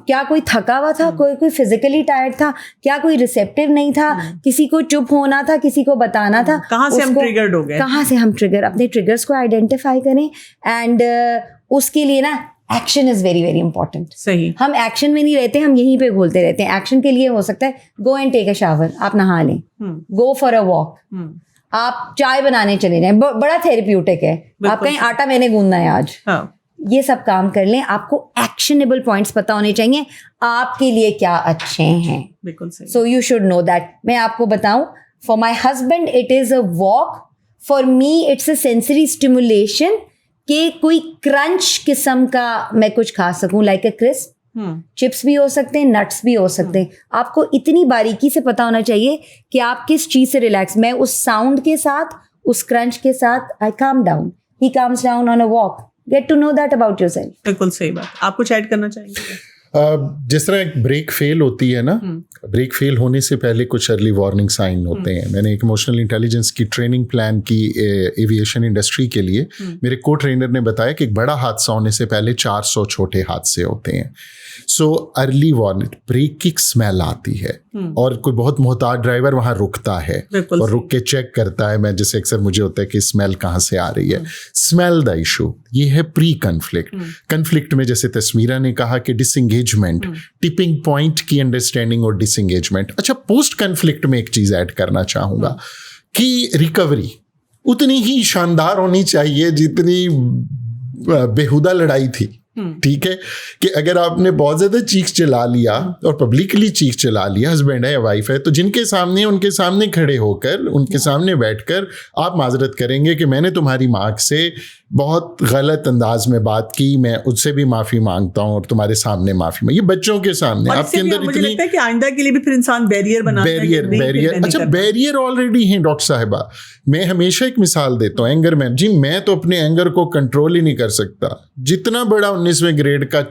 کیا کوئی تھکا ہوا تھا, کوئی فزیکلی ٹائرڈ تھا, کیا کوئی ریسیپٹیو نہیں تھا, کسی کو چپ ہونا تھا, کسی کو بتانا تھا, کہاں سے ہم ٹریگرڈ ہو گئے, کہاں سے ہم ٹریگر, اپنے ٹریگرس کو آئیڈینٹیفائی کریں. اینڈ اس کے لیے نا action is very very important. صحیح, ہم ایکشن میں نہیں رہتے, ہم یہیں پہ گھولتے رہتے ہیں. ایکشن کے لیے ہو سکتا ہے go and take a shower, آپ نہا لیں, گو فار اے واک, آپ چائے بنانے چلے جائیں, بڑا تھیراپیوٹک ہے, آپ کہیں آٹا میں نے گوندنا ہے آج, یہ سب کام کر لیں. آپ کو ایکشنیبل پوائنٹس پتا ہونے چاہیے آپ کے لیے کیا اچھے ہیں. بالکل صحیح. So you should know that. میں آپ کو بتاؤں, for my husband it is a walk, for me it's a sensory stimulation, کہ کوئی کرنچ قسم کا میں کچھ کھا سکوں, لائک اے کرسپ, چپس بھی ہو سکتے ہیں, نٹس بھی ہو سکتے ہیں. آپ کو اتنی باریکی سے پتا ہونا چاہیے کہ آپ کس چیز سے ریلیکس. میں اس ساؤنڈ کے ساتھ, اس کرنچ کے ساتھ I calm down, he calms down on a walk. Get to know that about yourself. بالکل صحیح بات. آپ کچھ ایڈ کرنا چاہیں گے؟ جس طرح ایک بریک فیل ہوتی ہے نا, بریک فیل ہونے سے پہلے کچھ ارلی وارننگ سائن ہوتے ہیں. میں نے ایک ایموشنل انٹیلیجنس کی ٹریننگ پلان کی ایویشن انڈسٹری کے لیے. میرے کو ٹرینر نے بتایا کہ ایک بڑا حادثہ ہونے سے پہلے 400 چھوٹے حادثے ہوتے ہیں. سو ارلی وارننگ, بریک کی اسمیل آتی ہے, اور کوئی بہت محتاط ڈرائیور وہاں رکتا ہے اور رک کے چیک کرتا ہے. میں جیسے اکثر مجھے ہوتا ہے کہ اسمیل کہاں سے آ رہی ہے, اسمیل دا ایشو. یہ ہے پری کنفلکٹ. کنفلکٹ میں جیسے تسمیرہ نے کہا کہ ڈس انگیجمنٹ, ٹپنگ پوائنٹ کی انڈرسٹینڈنگ اور ڈس انگیجمنٹ. اچھا, پوسٹ کنفلکٹ میں ایک چیز ایڈ کرنا چاہوں گا کہ ریکوری اتنی ہی شاندار ہونی چاہیے جتنی بےہودہ لڑائی تھی. ٹھیک ہے, کہ اگر آپ نے بہت زیادہ چیخ چلا لیا اور پبلکلی چیخ چلا لیا, ہسبینڈ ہے یا وائف ہے, تو جن کے سامنے, ان کے سامنے کھڑے ہو کر, ان کے سامنے بیٹھ کر آپ معذرت کریں گے کہ میں نے تمہاری ماں سے بہت غلط انداز میں بات کی, میں اس سے بھی معافی مانگتا ہوں اور تمہارے سامنے معافی میں. یہ بچوں کے سامنے آپ کے اندر مجھے لگتا ہے کہ آئندہ کے لیے بھی پھر انسان بیریئر بنا, بیریئر. اچھا, بیریئر آلریڈی ہیں ڈاکٹر صاحبہ. میں ہمیشہ ایک مثال دیتا ہوں, اینگر مین. جی میں تو اپنے اینگر کو کنٹرول ہی نہیں کر سکتا. جتنا بڑا 19ویں گریڈ کا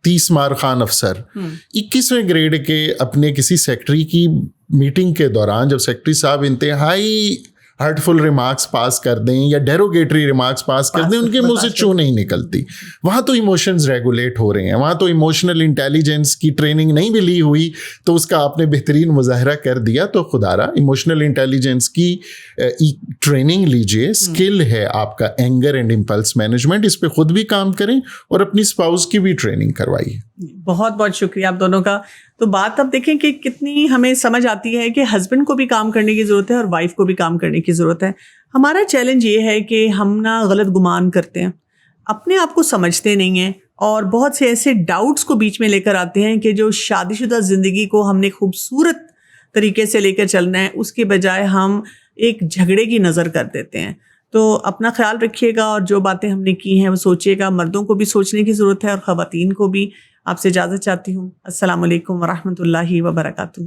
30 مار خان افسر 21ویں گریڈ کے اپنے کسی سیکٹری کی میٹنگ کے دوران جب سیکٹری صاحب انتہائی ہرٹفل ریمارکس پاس کر دیں یا ڈیروگیٹری ریمارکس پاس کر دیں, ان کے منہ سے چو نہیں نکلتی. وہاں تو ایموشنز ریگولیٹ ہو رہے ہیں, وہاں تو ایموشنل انٹیلیجنس کی ٹریننگ نہیں بھی لی ہوئی تو اس کا آپ نے بہترین مظاہرہ کر دیا. تو خدا را ایموشنل انٹیلیجنس کی ٹریننگ لیجیے. اسکل ہے آپ کا اینگر اینڈ امپلس مینجمنٹ, اس پہ خود بھی کام کریں اور اپنی اسپاؤس کی بھی ٹریننگ کروائیے. بہت بہت شکریہ آپ دونوں کا. تو بات اب دیکھیں کہ کتنی ہمیں سمجھ آتی ہے کہ ہسبینڈ کو بھی کام کرنے کی ضرورت ہے اور وائف کو بھی کام کرنے کی ضرورت ہے. ہمارا چیلنج یہ ہے کہ ہم نا غلط گمان کرتے ہیں, اپنے آپ کو سمجھتے نہیں ہیں, اور بہت سے ایسے ڈاؤٹس کو بیچ میں لے کر آتے ہیں کہ جو شادی شدہ زندگی کو ہم نے خوبصورت طریقے سے لے کر چلنا ہے, اس کے بجائے ہم ایک جھگڑے کی نظر کر دیتے ہیں. تو اپنا خیال رکھیے گا اور جو باتیں ہم نے کی ہیں وہ سوچیے گا. مردوں کو بھی سوچنے کی ضرورت ہے اور خواتین کو بھی. آپ سے اجازت چاہتی ہوں. السلام علیکم ورحمۃ اللہ وبرکاتہ.